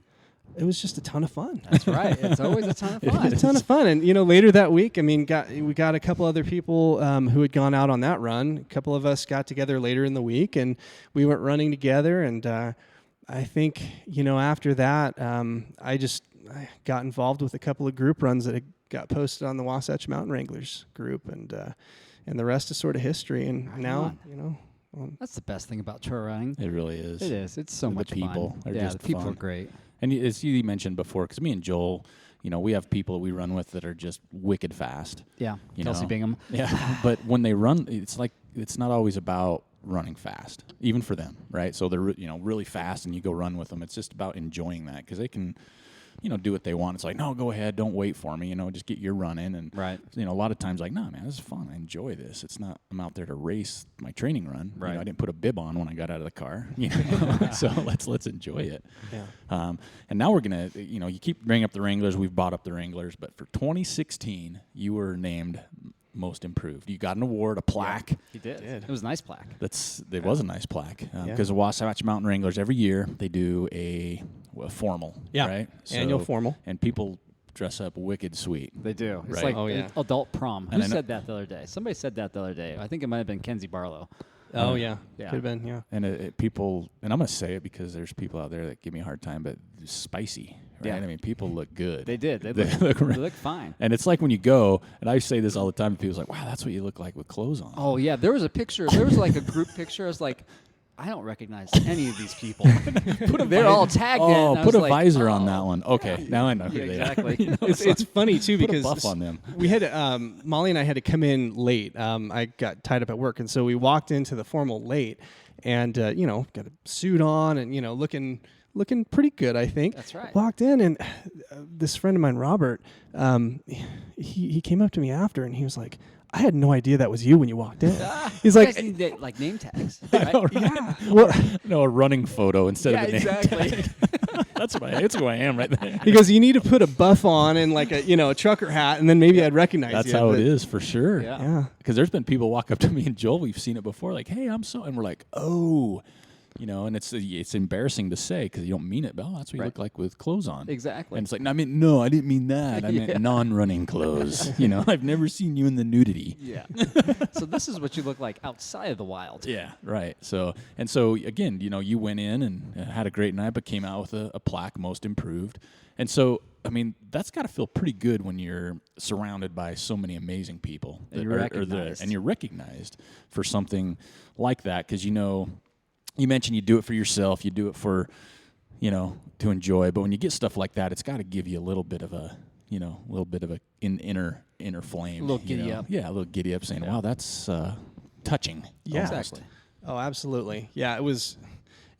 It was just a ton of fun. That's right. It's always a ton of fun. It was a ton of fun. And, you know, later that week, I mean, we got a couple other people who had gone out on that run. A couple of us got together later in the week, and we went running together. And I think, you know, after that, I got involved with a couple of group runs that had got posted on the Wasatch Mountain Wranglers group. And the rest is sort of history. And now, you know. That's the best thing about trail running. It really is. It is. It's so much people fun. are just the people fun. are great. And as you mentioned before, because me and Joel, you know, we have people that we run with that are just wicked fast. Yeah, you Kelsey know? Bingham. Yeah, but when they run, it's like it's not always about running fast, even for them, right? So they're really fast, and you go run with them. It's just about enjoying that because they can, you know, do what they want. It's like, no, go ahead, don't wait for me. You know, just get your run in. And you know, a lot of times, like, no, man, this is fun. I enjoy this. It's not. I'm out there to race my training run. Right. You know, I didn't put a bib on when I got out of the car. You know? So let's enjoy it. Yeah. And now we're gonna, you know, you keep bringing up the Wranglers. We've bought up the Wranglers, but for 2016, you were named most improved. You got an award, a plaque. Yeah, he did. It was a nice plaque. It was a nice plaque because the Wasatch Mountain Wranglers every year they do a formal, right? Annual formal, and people dress up wicked sweet. They do. It's right? like adult prom. Who said that the other day? Somebody said that the other day. I think it might have been Kenzie Barlow. Oh yeah, could have been. Yeah, and people, and I'm gonna say it because there's people out there that give me a hard time, but it's spicy. Right? Yeah. I mean, people look good. They did. They look fine. And it's like when you go, and I say this all the time, and people's like, wow, that's what you look like with clothes on. Oh, yeah. There was a picture. There was like a group picture. I was like, I don't recognize any of these people. They're all tagged in. Oh, put a visor on that one. Okay, now I know who they are. Exactly. You know, it's funny, too, put because a buff on them. We had Molly and I had to come in late. I got tied up at work, and so we walked into the formal late and, you know, got a suit on and, you know, looking pretty good, I think. That's right. Walked in, and this friend of mine, Robert, he came up to me after, and he was like, I had no idea that was you when you walked in. He's like, like name tags. Right? yeah. No, a running photo instead of a name exactly. tag. That's who I am right there. He goes, you need to put a buff on and like a trucker hat, and then maybe I'd recognize you. That's how it is for sure. Yeah. Because there's been people walk up to me and Joel, we've seen it before, like, hey, I'm so, and we're like, oh. You know, and it's embarrassing to say because you don't mean it, but that's what you look like with clothes on. Exactly. And it's like, no, I didn't mean that. I meant non-running clothes. You know, I've never seen you in the nudity. Yeah. So this is what you look like outside of the wild. Yeah, right. So again, you know, you went in and had a great night, but came out with a plaque, most improved. And so, I mean, that's got to feel pretty good when you're surrounded by so many amazing people. And you're recognized. And you're recognized for something like that because, you know, you mentioned you do it for yourself, you do it for, you know, to enjoy. But when you get stuff like that, it's got to give you a little bit of a, you know, inner flame. A little giddy up. Yeah, a little giddy up saying, wow, that's touching. Yeah. Exactly. Oh, absolutely. Yeah, it was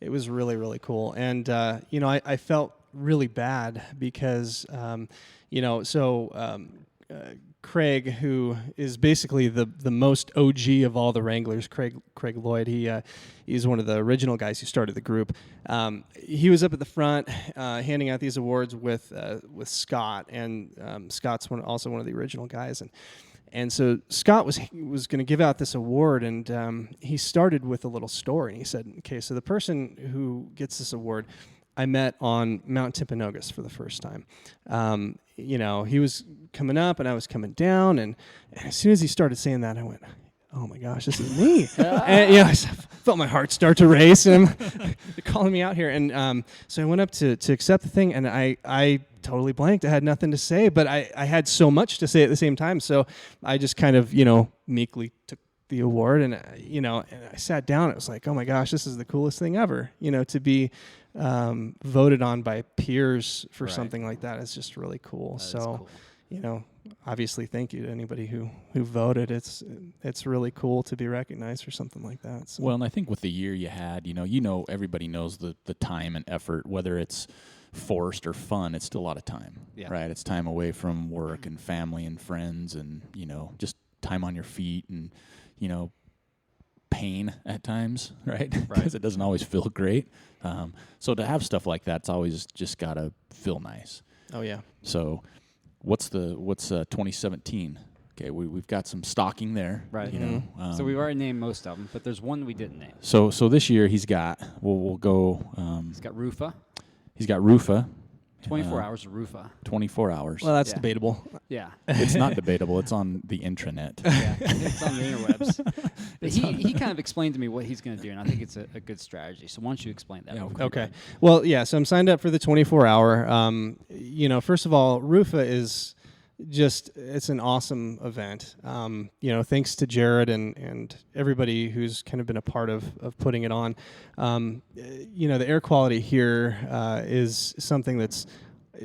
really, really cool. And, you know, I felt really bad because, you know, so Craig, who is basically the most OG of all the Wranglers, Craig Lloyd. He's one of the original guys who started the group. He was up at the front handing out these awards with Scott, and Scott's also one of the original guys. And so Scott was going to give out this award, and he started with a little story. And he said, "Okay, so the person who gets this award, I met on Mount Timpanogos for the first time. He was coming up and I was coming down, and as soon as he started saying that, I went, oh my gosh, this is me." And I felt my heart start to race, and they're calling me out here. And so I went up to accept the thing, and I totally blanked. I had nothing to say, but I had so much to say at the same time. So I just kind of, meekly took the award, and and I sat down. It was like, oh my gosh, this is the coolest thing ever. To be voted on by peers for something like that is just really cool. So, obviously, thank you to anybody who voted. It's really cool to be recognized for something like that. So. Well, and I think with the year you had, everybody knows the time and effort, whether it's forced or fun, it's still a lot of time, right? It's time away from work and family and friends, and just time on your feet, and pain at times, right? Because it doesn't always feel great. So to have stuff like that's always just gotta feel nice. Oh yeah. So what's 2017? Okay, we've got some stalking there, right? So we've already named most of them, but there's one we didn't name. So this year he's got. We'll go. He's got Rufa. He's got Rufa. 24 hours of Rufa. 24 hours. Well, that's debatable. Yeah. It's not debatable. It's on the intranet. Yeah, it's on the interwebs. But he kind of explained to me what he's going to do, and I think it's a good strategy. So why don't you explain that? Okay. Well, yeah, so I'm signed up for the 24-hour. First of all, Rufa is it's an awesome event. Thanks to Jared and everybody who's kind of been a part of putting it on. The air quality here is something it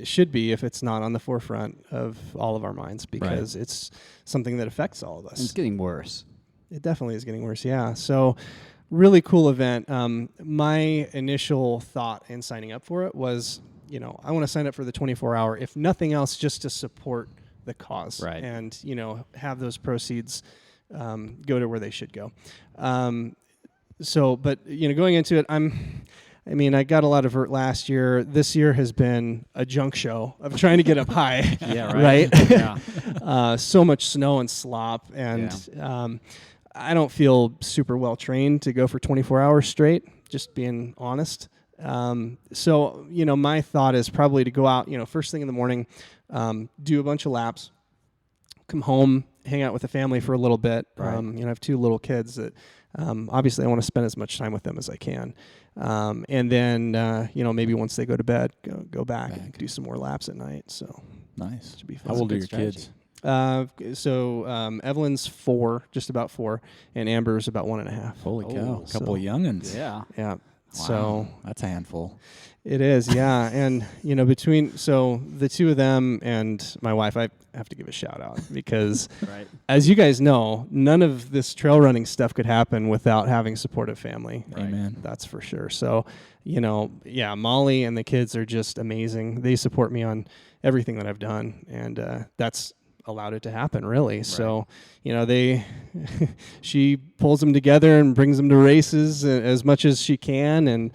should be, if it's not on the forefront of all of our minds, because it's something that affects all of us. And it's getting worse. It definitely is getting worse, yeah. So really cool event. My initial thought in signing up for it was, I want to sign up for the 24-hour, if nothing else, just to support the cause, and have those proceeds go to where they should go. But going into it, I got a lot of vert last year. This year has been a junk show of trying to get up high. Yeah, right. Yeah. So much snow and slop, and I don't feel super well trained to go for 24 hours straight. Just being honest. So my thought is probably to go out, first thing in the morning, do a bunch of laps, come home, hang out with the family for a little bit. Right. I have 2 little kids that, obviously I want to spend as much time with them as I can. And then, maybe once they go to bed, go back and do some more laps at night. So nice. Should be fun. How old are your kids? Evelyn's 4, just about 4, and Amber's about 1.5. Holy cow. A couple of young'uns. Yeah. Yeah. Wow. So that's a handful. It is, yeah. And, between the 2 of them and my wife, I have to give a shout out because as you guys know, none of this trail running stuff could happen without having supportive family. Amen. That's for sure. So, Molly and the kids are just amazing. They support me on everything that I've done, and that's allowed it to happen, really. Right. So, she pulls them together and brings them to races as much as she can, and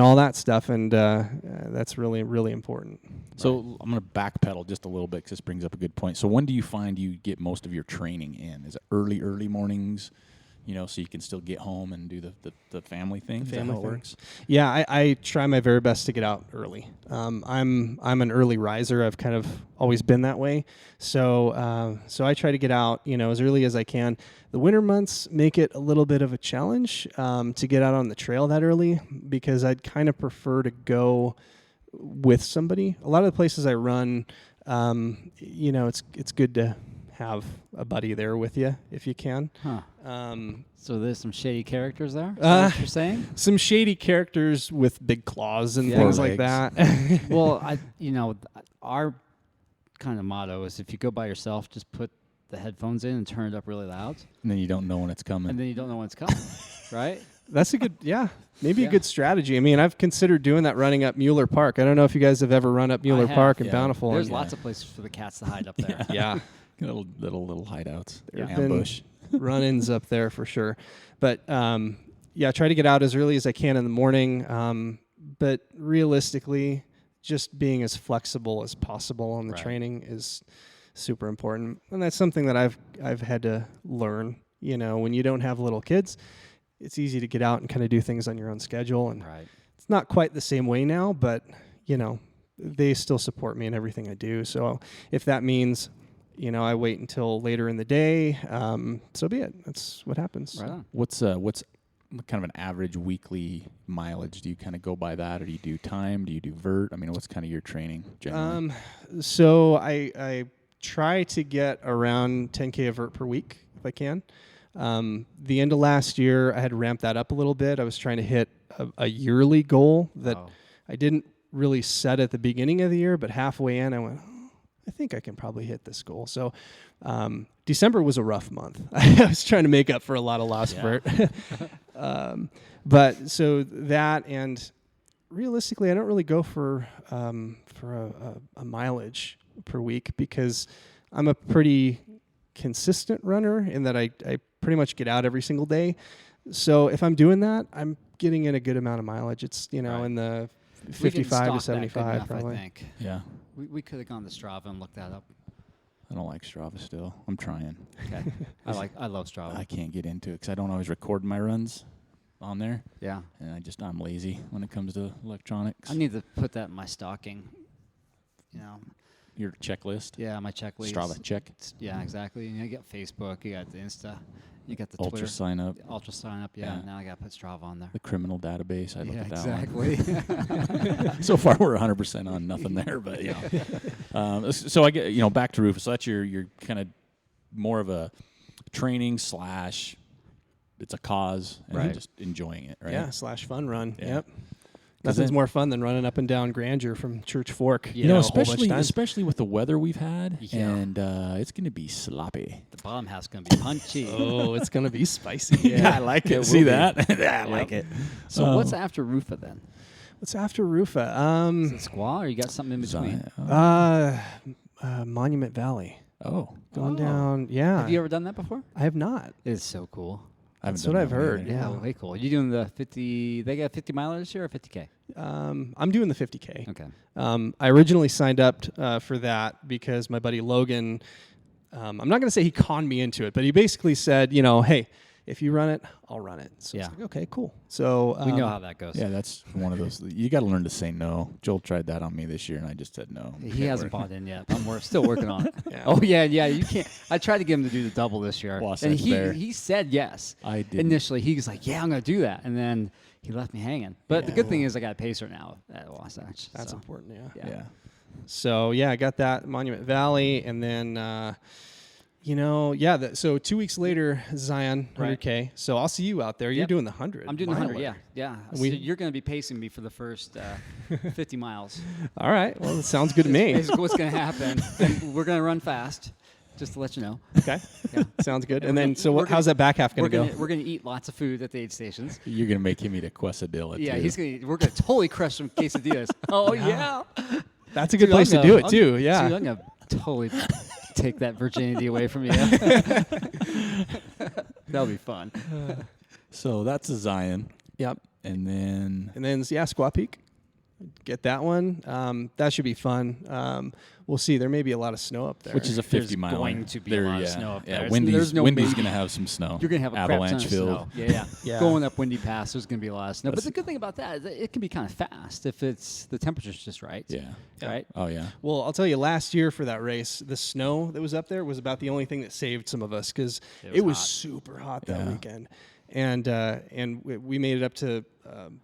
all that stuff, and that's really, really important. So I'm going to backpedal just a little bit because this brings up a good point. So when do you find you get most of your training in? Is it early mornings, so you can still get home and do the family thing? Is that how it works? Yeah, I try my very best to get out early. I'm an early riser. I've kind of always been that way. So I try to get out, as early as I can. The winter months make it a little bit of a challenge to get out on the trail that early, because I'd kind of prefer to go with somebody. A lot of the places I run, it's good to have a buddy there with you if you can. Huh. So there's some shady characters there? Is that what you're saying? Some shady characters with big claws and things like that. Well, our kind of motto is, if you go by yourself, just put the headphones in and turn it up really loud. And then you don't know when it's coming. Right? That's a good, a good strategy. I mean, I've considered doing that running up Mueller Park. I don't know if you guys have ever run up Mueller Park in Bountiful. There's lots of places for the cats to hide up there. Little hideouts. There have been Ambush. run-ins up there for sure. But yeah, try to get out as early as I can in the morning. But realistically, just being as flexible as possible on the training is super important. And that's something that I've had to learn. You know, when you don't have little kids, it's easy to get out and kind of do things on your own schedule. And it's not quite the same way now, but, you know, they still support me in everything I do. So if that means, you know, I wait until later in the day, so be it. That's what happens. Right on. What's kind of an average weekly mileage? Do you kind of go by that, or do you do time? Do you do vert? I mean, what's kind of your training generally? So I try to get around 10K of vert per week if I can. The end of last year, I had ramped that up a little bit. I was trying to hit a yearly goal that I didn't really set at the beginning of the year, but halfway in, I went, I think I can probably hit this goal. So December was a rough month. I was trying to make up for a lot of lost vert. But so that, and realistically, I don't really go for a mileage per week because I'm a pretty consistent runner in that I pretty much get out every single day. So if I'm doing that, I'm getting in a good amount of mileage. It's, you know, in the 55 to 75 enough, probably. I think. Yeah. We could have gone to Strava and looked that up. I don't like Strava still. I'm trying. Okay. I love Strava. I can't get into it because I don't always record my runs on there. Yeah. And I'm lazy when it comes to electronics. I need to put that in my stalking. You know. Your checklist? Yeah, my checklist. Strava check. Yeah, exactly. You got Facebook, you got the Insta, you got the Ultra Twitter. sign up. Ultra sign up, yeah. Now I got to put Strava on there. The criminal database. I look at that exactly. So far, we're 100% on nothing there, but you know. So I get, you know, back to Rufus. So that's your kind of more of a training / it's a cause and you're just enjoying it, right? Yeah, / fun run. Yeah. Yep. Nothing's more fun than running up and down Grandeur from Church Fork. You know, especially with the weather we've had, and it's going to be sloppy. The bottom half's going to be punchy. Oh, it's going to be spicy. Yeah, I like it. See that? I like it. So what's after Rufa then? What's after Rufa? Is it Squaw, or you got something in between? Monument Valley. Oh. Going down, yeah. Have you ever done that before? I have not. It is so cool. That's what I've heard. Yeah, way cool. You doing the 50? They got 50 miler this year or 50K? I'm doing the 50K. Okay. I originally signed up for that because my buddy Logan. I'm not going to say he conned me into it, but he basically said, you know, hey, if you run it, I'll run it. So it's like, okay, cool. So we know how that goes. Yeah, that's one of those. You got to learn to say no. Joel tried that on me this year, and I just said no. He hasn't bought in yet. I'm still working on it. Yeah. Oh yeah. You can't. I tried to get him to do the double this year, Wasatch and Bear. he said yes. I did initially. He was like, "Yeah, I'm going to do that," and then he left me hanging. But the good thing is, I got a pacer now at Wasatch. That's so. important. Yeah. So yeah, I got that Monument Valley, and then. So 2 weeks later, Zion, 100K. So I'll see you out there. You're doing the 100. I'm doing the 100, yeah. So you're going to be pacing me for the first 50 miles. All right. Well, that sounds good to me. Basically what's going to happen. And we're going to run fast, just to let you know. Okay. Yeah. Sounds good. And then, so how's that back half going to go? We're going to eat lots of food at the aid stations. You're going to make him eat a quesadilla, Yeah, too. we're going to totally crush some quesadillas. Oh, yeah. That's a good place to do it, too. Yeah. Dude, I'm going to totally take that virginity away from you. That'll be fun. So that's a Zion. Yep. And then Squaw Peak. Get that one. That should be fun. We'll see. There may be a lot of snow up there. Which is a 50 mile. There's going to be a lot of snow up there. Yeah, Windy's going to have some snow. You're going to have a avalanche crap ton field. of snow. Yeah. Going up Windy Pass, there's going to be a lot of snow. But the good thing about that is that it can be kind of fast if the temperature's just right. Yeah. Right? Oh, yeah. Well, I'll tell you, last year for that race, the snow that was up there was about the only thing that saved some of us because it was super hot that weekend. And we made it up to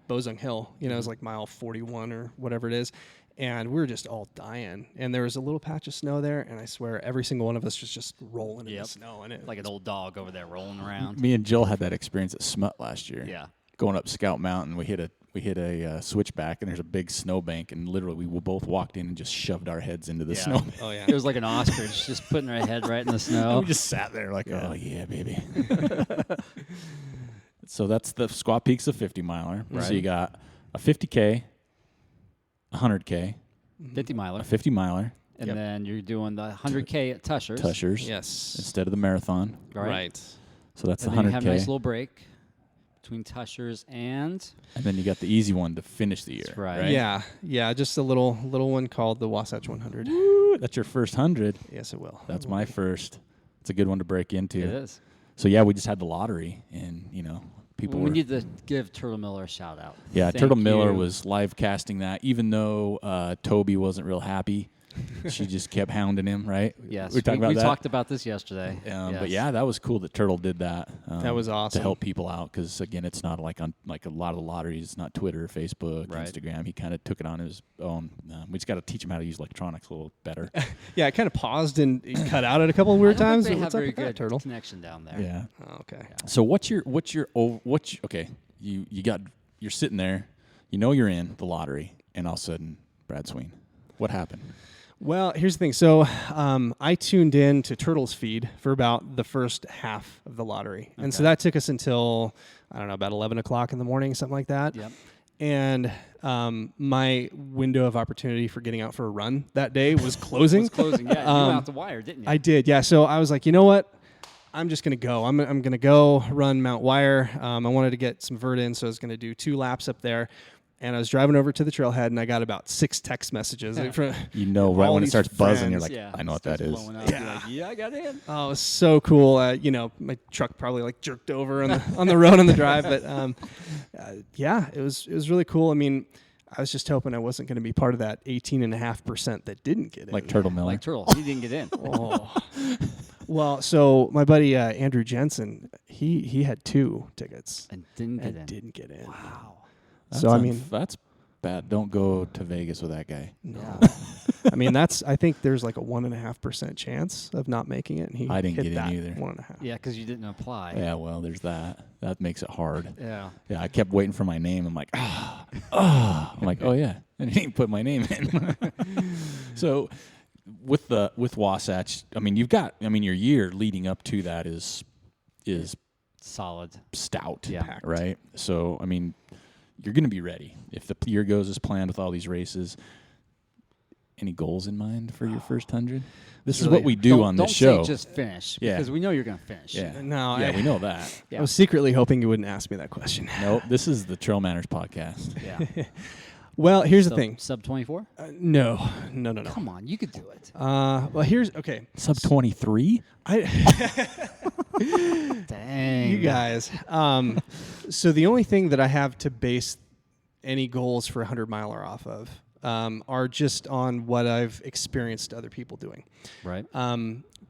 Bozung Hill. You know, it was like mile 41 or whatever it is. And we were just all dying. And there was a little patch of snow there, and I swear every single one of us was just rolling in the snow. And it like an old dog over there rolling around. Me and Jill had that experience at Smut last year. Yeah. Going up Scout Mountain, we hit a switchback, and there's a big snowbank, and literally we both walked in and just shoved our heads into the snow. Oh, yeah. It was like an ostrich just putting our head right in the snow. We just sat there like, oh, yeah, baby. So that's the Squaw Peak's a 50 miler. Right. So you got a 50K, a 100K, 50 miler, a 50 miler, And then you're doing the 100K at Tushers. Tushers. Yes. Instead of the marathon. Right. So that's And the then 100K. you have a nice little break between Tushers and... And then you got the easy one to finish the year. That's right. Yeah, just a little one called the Wasatch 100. Woo, that's your first 100. Yes, it will. That's my first. It's a good one to break into. It is. So, yeah, we just had the lottery, and, people We were... need to give Turtle Miller a shout out. Yeah, Thank Turtle Miller you. was live casting that, even though Toby wasn't real happy. She just kept hounding him, right? Yes. We talked about that. talked about this yesterday. But yeah, that was cool that Turtle did that. That was awesome. To help people out because, again, it's not like on like a lot of the lotteries. It's not Twitter, Facebook, Right. Instagram. He kind of took it on his own. We just got to teach him how to use electronics a little better. Yeah, it kind of paused and it cut out at a couple of weird times. They have What's up very with that, good Turtle? connection down there. Yeah. Oh, okay. So okay, you're sitting there, you're in the lottery, and all of a sudden, Brad Sween, what happened? Well, here's the thing. So I tuned in to Turtle's feed for about the first half of the lottery. And so that took us until, I don't know, about 11 o'clock in the morning, something like that. Yep. And my window of opportunity for getting out for a run that day was closing. It was closing. Yeah, you went out the wire, didn't you? I did, yeah. So I was like, you know what? I'm just going to go. I'm going to go run Mount Wire. I wanted to get some vert in, so I was going to do 2 laps up there. And I was driving over to the trailhead, and I got about 6 text messages. Right all when it these starts buzzing, you're friends. like, I know what that is. Yeah, I got in. Oh, it was so cool. My truck probably like jerked over on the road on the drive, but yeah, it was really cool. I mean, I was just hoping I wasn't going to be part of that 18.5% that didn't get in. Like Turtle Miller. Like Turtle. He didn't get in. Oh. Well, so my buddy Andrew Jensen, he had 2 tickets And didn't get in. didn't get in. Wow. So I mean, that's bad. Don't go to Vegas with that guy. no. Yeah. I mean, I think there's like a 1.5% chance of not making it. And he I didn't hit get in that either. 1.5. Yeah, because you didn't apply. Yeah, well, there's that. That makes it hard. Yeah. Yeah, I kept waiting for my name. I'm like, I'm like, oh yeah, and he didn't put my name in. So, with Wasatch, I mean, your year leading up to that is Solid. stout, Yeah. right? So, I mean, you're going to be ready if the year goes as planned with all these races. Any goals in mind for your first 100? This is Really, what we do on this show. Don't say just finish, Yeah. because we know you're going to finish. Yeah, No, yeah, we know that. Yeah. I was secretly hoping you wouldn't ask me that question. Nope, this is the Trail Manners podcast. Yeah. Well, here's the thing. Sub 24? No. Come on, you could do it. Well, okay. Sub 23. Dang. You guys. So the only thing that I have to base any goals for a 100-miler off of are just on what I've experienced other people doing. Right.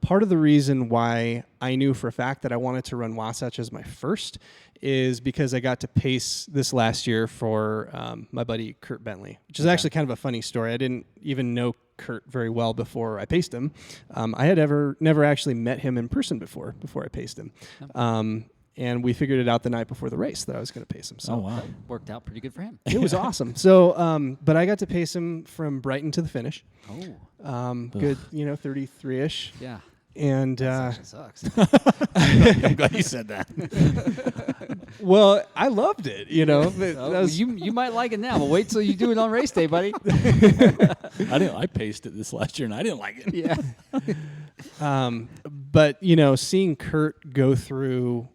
Part of the reason why I knew for a fact that I wanted to run Wasatch as my first is because I got to pace this last year for my buddy Kurt Bentley, which is actually kind of a funny story. I didn't even know Kurt very well before I paced him. I had never actually met him in person before I paced him. And we figured it out the night before the race that I was going to pace him. So Oh wow! Worked out pretty good for him. it was awesome. So, but I got to pace him from Brighton to the finish. Oh. Good, 33-ish. Yeah. And That sucks. I'm glad you said that. well, I loved it. You might like it now, but wait till you do it on race day, buddy. I paced it this last year and I didn't like it. Yeah. But seeing Kurt go through,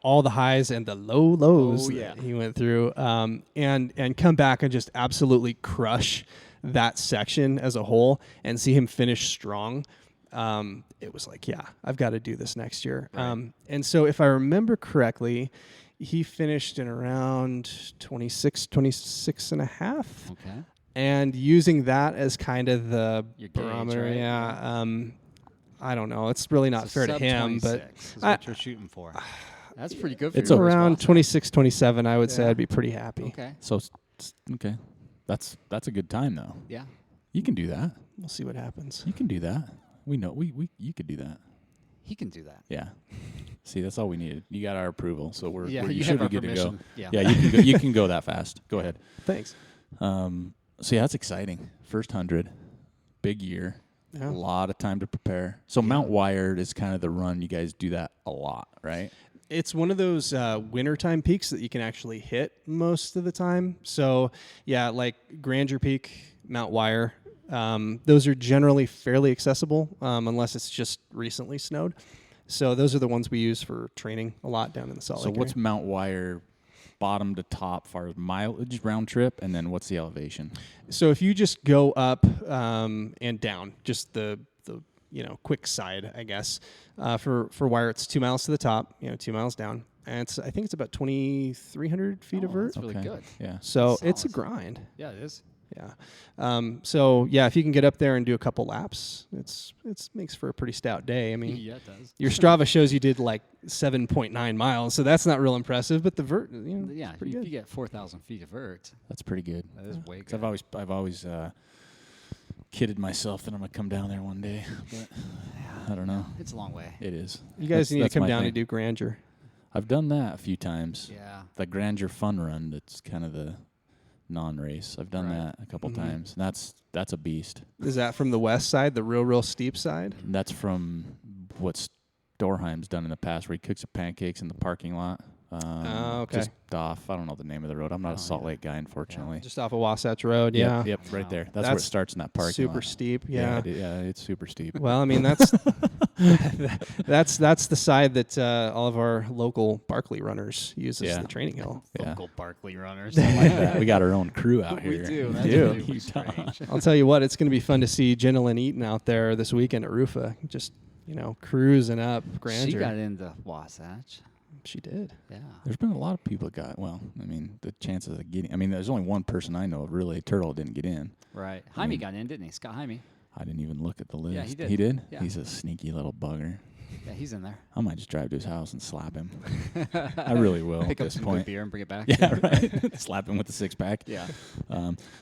all the highs and the low lows that he went through, and come back and just absolutely crush that section as a whole and see him finish strong. It was like, I've got to do this next year. Right. And so if I remember correctly, he finished in around 26 and a half. Okay. And using that as kind of the Your gauge, barometer, right? I don't know. It's really not So fair to sub him, but 26 is what you're shooting for. That's pretty good for It's your first around Wasatch. 26, 27, I would say I'd be pretty happy. Okay. So okay, that's a good time though. Yeah. You can do that. We'll see what happens. You can do that. We know you could do that. He can do that. Yeah. See, that's all we needed. You got our approval, so we're Yeah, you you should have be our good to go. permission. Yeah. Yeah, you can go, you can go that fast. Go ahead. Thanks. So yeah, that's exciting. First 100, big year. Yeah. A lot of time to prepare. So Mount Wired is kind of the run. You guys do that a lot, right? It's one of those wintertime peaks that you can actually hit most of the time. So, yeah, like Grandeur Peak, Mount Wire, Those are generally fairly accessible unless it's just recently snowed. So those are the ones we use for training a lot down in the Salt Lake So what's area. Mount Wire bottom to top far as mileage round trip, and then what's the elevation? So if you just go up and down, just the quick side, I guess, for Wire, it's 2 miles to the top, 2 miles down. And I think it's about 2,300 feet of vert. That's really good. Yeah. So Solid. it's a grind. Yeah, it is. Yeah. So yeah, if you can get up there and do a couple laps, it's makes for a pretty stout day. I mean, Yeah, it does. your Strava shows you did like 7.9 miles, so that's not real impressive. But the vert, Yeah, it's pretty if good. you get 4,000 feet of vert, That's pretty good. that is way 'Cause good. I've always kidded myself that I'm gonna come down there one day, but I don't know. It's a long way. It is. You guys need to That's come my down thing. and do Grandeur. I've done that a few times. Yeah. The Grandeur Fun Run. That's kind of the non-race. I've done Right. that a couple times. And that's a beast. Is that from the west side, the real steep side? And that's from what Storheim's done in the past, where he cooks the pancakes in the parking lot. Okay. Just off. I don't know the name of the road. I'm not a Salt Lake guy, unfortunately. Just off of Wasatch Road. Yep, Yeah. Yep. Right Wow. there. That's where it That's starts in that parking Super lot. steep. Yeah. Yeah. It's super steep. Well, I mean that's that's the side that all of our local Barkley runners use as Yeah. the training hill. Yeah. Local Barkley runners. Like that. We got our own crew out We here. do. That's We do. really strange. I'll tell you what, it's going to be fun to see Jenilyn Eaton out there this weekend at Rufa, just cruising up Grandeur. She got into Wasatch. She did. Yeah. There's been a lot of people that got, the chances of getting, there's only one person I know of really, Turtle didn't get in. Right. Jaime got in, didn't he? Scott Jaime. I didn't even look at the list. Yeah, he did. He did? Yeah. He's a sneaky little bugger. Yeah, he's in there. I might just drive to his house and slap him. I really will Pick at up this some point. good beer and bring it back. Yeah, right. Slap him with the six-pack. Yeah.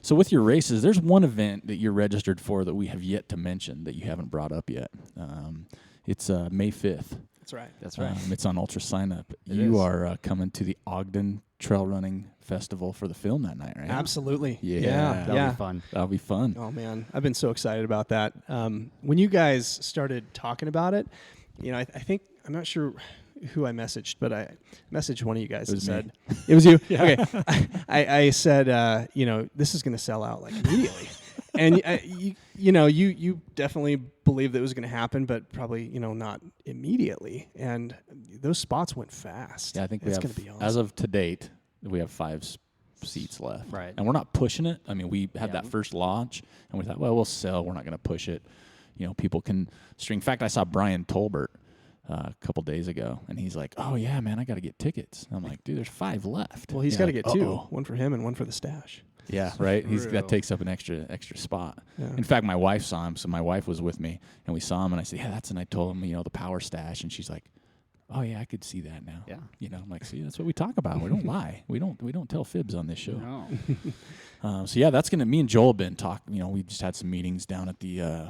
So with your races, there's one event that you're registered for that we have yet to mention that you haven't brought up yet. It's May 5th. That's right. That's right. It's on Ultra Sign Up. It You is. are coming to the Ogden Trail Running Festival for the film that night, right? Absolutely. Yeah. That'll be fun. That'll be fun. Oh man, I've been so excited about that. When you guys started talking about it, I think I'm not sure who I messaged, but I messaged one of you guys and was said me. it was you. Okay, I said this is going to sell out like immediately, and you definitely believed that it was going to happen, but probably not immediately. And those spots went fast. Yeah, I think it's we going to have, be awesome. as of to date, we have 5 seats left. Right. And we're not pushing it. We had Yeah. that first launch, and we thought, well, we'll sell. We're not going to push it. People can string. In fact, I saw Brian Tolbert a couple days ago, and he's like, oh, yeah, man, I got to get tickets. I'm like, dude, there's 5 left. Well, he's Yeah, got to get 2, uh-oh. one for him and one for the stash. Yeah, right. True. That takes up an extra spot. Yeah. In fact, my wife saw him, so my wife was with me, and we saw him, and I said, yeah, and I told him, the power stash, and she's like, oh yeah, I could see that now. Yeah. I'm like, see, that's what we talk about. We don't lie. We don't tell fibs on this show. No. So yeah, that's gonna. Me and Joel have been talking. We just had some meetings down at the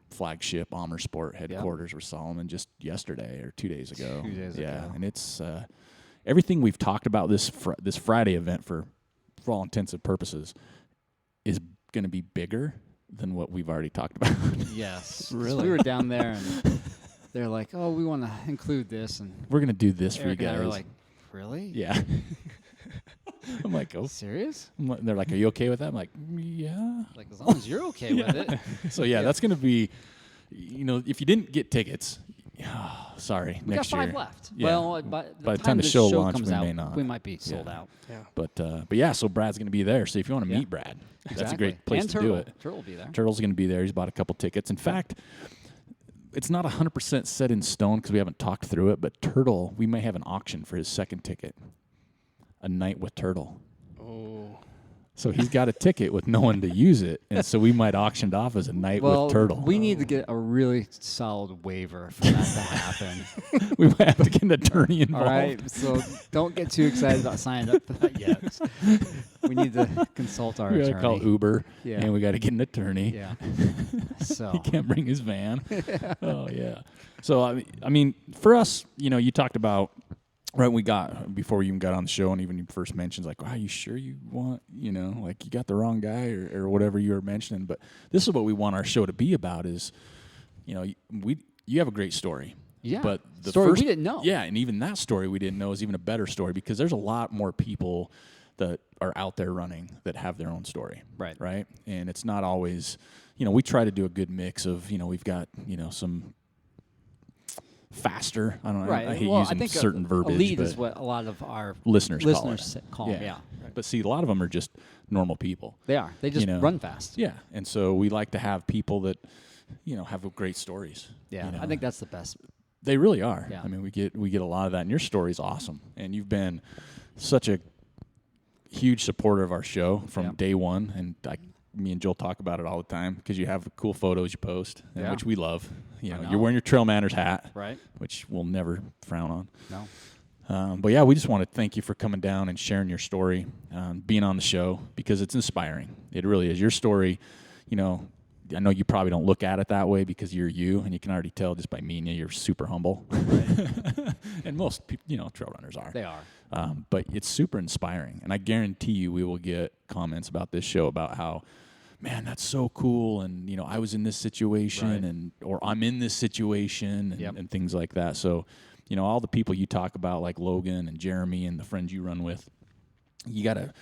flagship Amer Sport headquarters with Solomon just yesterday or 2 days ago. 2 days yeah, ago. and it's everything we've talked about this Friday event for all intents and purposes is going to be bigger than what we've already talked about. Yes. 'Cause Really? We were down there, and they're like, "Oh, we want to include this," and We're going to do this for you Eric and guys. I were like, "Really? yeah. I'm like, oh. Serious? They're like, are you okay with that? I'm like, yeah. Like, as long as you're okay with it." So yeah, that's going to be, if you didn't get tickets, sorry, We got next 5 year. left. Yeah. Well, by the time the this show launch, comes we out, may not. we might be sold Yeah. out. Yeah. But yeah, so Brad's going to be there. So if you want to Yeah. meet Brad, that's a Exactly. great place and to Turtle. do it. Turtle will be there. Turtle's going to be there. He's bought a couple tickets. In fact, it's not 100% set in stone because we haven't talked through it. But Turtle, we may have an auction for his second ticket, a night with Turtle. Oh. So he's got a ticket with no one to use it, and so we might auction it off as a night Well, with Turtle. we need to get a really solid waiver for that to happen. We might have to get an attorney All involved. right, so don't get too excited about signing up for that yet. We need to consult our We got to attorney. call Uber, Yeah. and we got to get an attorney. Yeah. So He can't bring his van. Oh yeah. So I mean, for us, you talked about right. We got before we even got on the show, and even you first mentioned like, "Wow, you sure you want like you got the wrong guy or whatever you were mentioning." But this is what we want our show to be about: is you have a great story. yeah, But the story first, we didn't know. Yeah, and even that story we didn't know is even a better story because there's a lot more people that are out there running that have their own story. Right. And it's not always, we try to do a good mix of, we've got, some faster. I don't know. Right. I hate well, using I think certain verbiage. elite but is what a lot of our listeners call it. Yeah. Right. But see, a lot of them are just normal people. They are. They just run fast. Yeah. And so we like to have people that, have great stories. Yeah. I think that's the best. They really are. Yeah. I mean, we get a lot of that, and your story's awesome. And you've been such a huge supporter of our show from day one. And me and Joel talk about it all the time because you have cool photos you post, which we love. You're wearing your Trail Manners hat, right? Which we'll never frown on. No. But yeah, we just want to thank you for coming down and sharing your story, being on the show, because it's inspiring. It really is. Your story, I know you probably don't look at it that way because you're you, and you can already tell just by meeting you, you're super humble. Right. And most people, trail runners are. They are. But it's super inspiring, and I guarantee you we will get comments about this show about how, man, that's so cool, and I was in this situation, or I'm in this situation, and things like that. So, all the people you talk about, like Logan and Jeremy and the friends you run with, you got to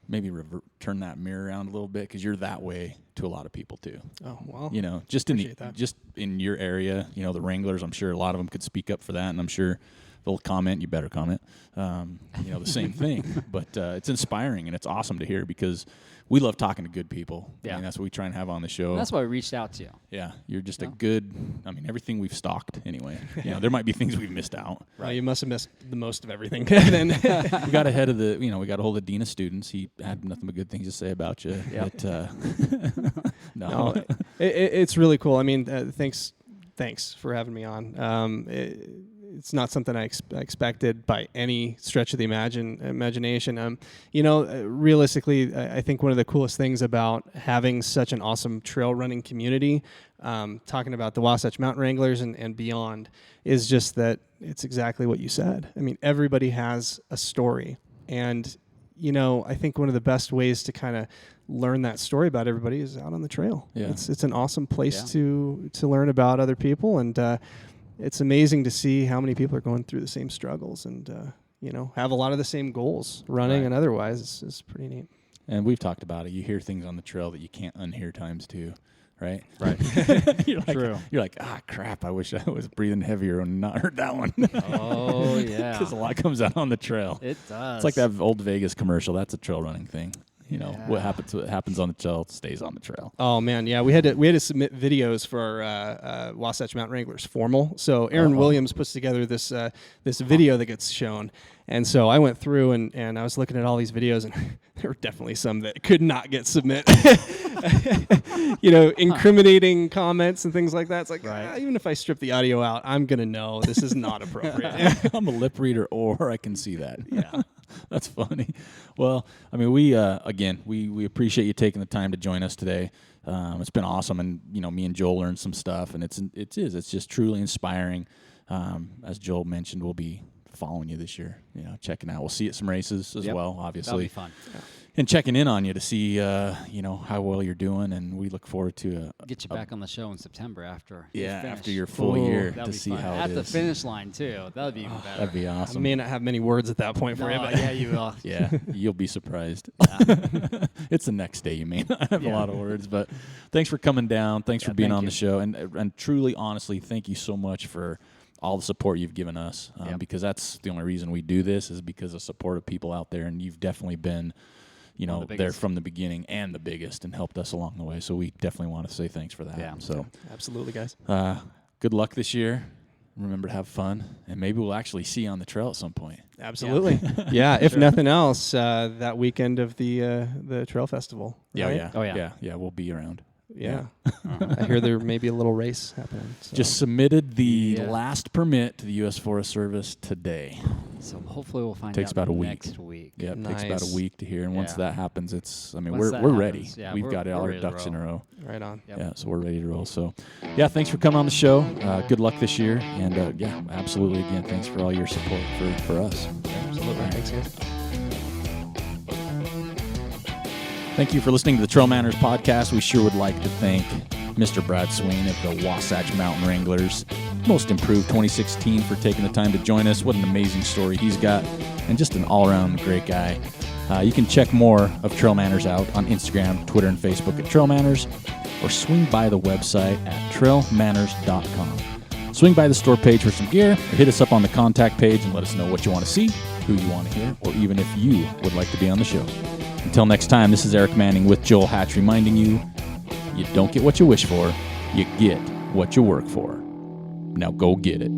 maybe turn that mirror around a little bit because you're that way to a lot of people too. Oh, well, just in your area, the Wranglers, I'm sure a lot of them could speak up for that, and I'm sure they'll comment. You better comment. The same thing. But it's inspiring, and it's awesome to hear because we love talking to good people. Yeah. That's what we try and have on the show. And that's why we reached out to you. Yeah. You're just a good, everything we've stalked anyway. There might be things we've missed out. Right. Well, you must have missed the most of everything. Then we got ahead of we got a hold of Dean of Students. He had nothing but good things to say about you. Yep. But, no. It's really cool. I mean, thanks for having me on. It's not something I expected by any stretch of the imagination. Realistically, I think one of the coolest things about having such an awesome trail running community, talking about the Wasatch Mountain Wranglers and beyond, is just that it's exactly what you said. I mean, everybody has a story. And, I think one of the best ways to kind of learn that story about everybody is out on the trail. Yeah. It's an awesome place to learn about other people, and it's amazing to see how many people are going through the same struggles and, have a lot of the same goals, running and otherwise. It's pretty neat. And we've talked about it. You hear things on the trail that you can't unhear times two, right? Right. True. You're like, crap, I wish I was breathing heavier and not heard that one. Oh, yeah. Because a lot comes out on the trail. It does. It's like that old Vegas commercial. That's a trail running thing. What happens on the trail stays on the trail. Oh man, yeah, we had to submit videos for our Wasatch Mountain Wranglers formal. So Aaron Williams puts together this video that gets shown, and so I went through and I was looking at all these videos, and there were definitely some that could not get submit. Incriminating comments and things like that. It's like even if I strip the audio out, I'm gonna know this is not appropriate. I'm a lip reader, or I can see that. Yeah. That's funny. Well, we appreciate you taking the time to join us today. It's been awesome, and me and Joel learned some stuff, and it's just truly inspiring. As Joel mentioned, we'll be following you this year. Checking out. We'll see you at some races as well. Obviously, that'll be fun. Yeah. And checking in on you to see how well you're doing, and we look forward to get you back on the show in September after your full year to see how at it is. the finish line too. That would be even better. That'd be awesome. I may not have many words at that point for you, but yeah, you will. Yeah, you'll be surprised. It's the next day. You may not have a lot of words, but thanks for coming down. Thanks for being on the show, and truly, honestly, thank you so much for all the support you've given us, because that's the only reason we do this is because of support of people out there, and you've definitely been there from the beginning and the biggest, and helped us along the way. So we definitely want to say thanks for that. Yeah. So absolutely, guys. Good luck this year. Remember to have fun, and maybe we'll actually see you on the trail at some point. Absolutely. Yeah. If nothing else, that weekend of the trail festival. Right? Yeah. We'll be around. Yeah. I hear there may be a little race happening. So. Just submitted the last permit to the U.S. Forest Service today. So hopefully we'll find takes out about a week. Next week. Yeah, it nice. takes about a week to hear. And once that happens, we're ready. Yeah, We've got all our ducks in a row. Right on. Yep. Yeah, so we're ready to roll. So, thanks for coming on the show. Good luck this year. And, absolutely, again, thanks for all your support for us. Absolutely. Thanks, guys. Thank you for listening to the Trail Manners podcast. We sure would like to thank Mr. Brad Sween of the Wasatch Mountain Wranglers, Most Improved 2016, for taking the time to join us. What an amazing story he's got, and just an all-around great guy. You can check more of Trail Manners out on Instagram, Twitter, and Facebook at Trail Manners, or swing by the website at trailmanners.com. Swing by the store page for some gear, or hit us up on the contact page and let us know what you want to see, who you want to hear, or even if you would like to be on the show. Until next time, this is Eric Manning with Joel Hatch reminding you, you don't get what you wish for, you get what you work for. Now go get it.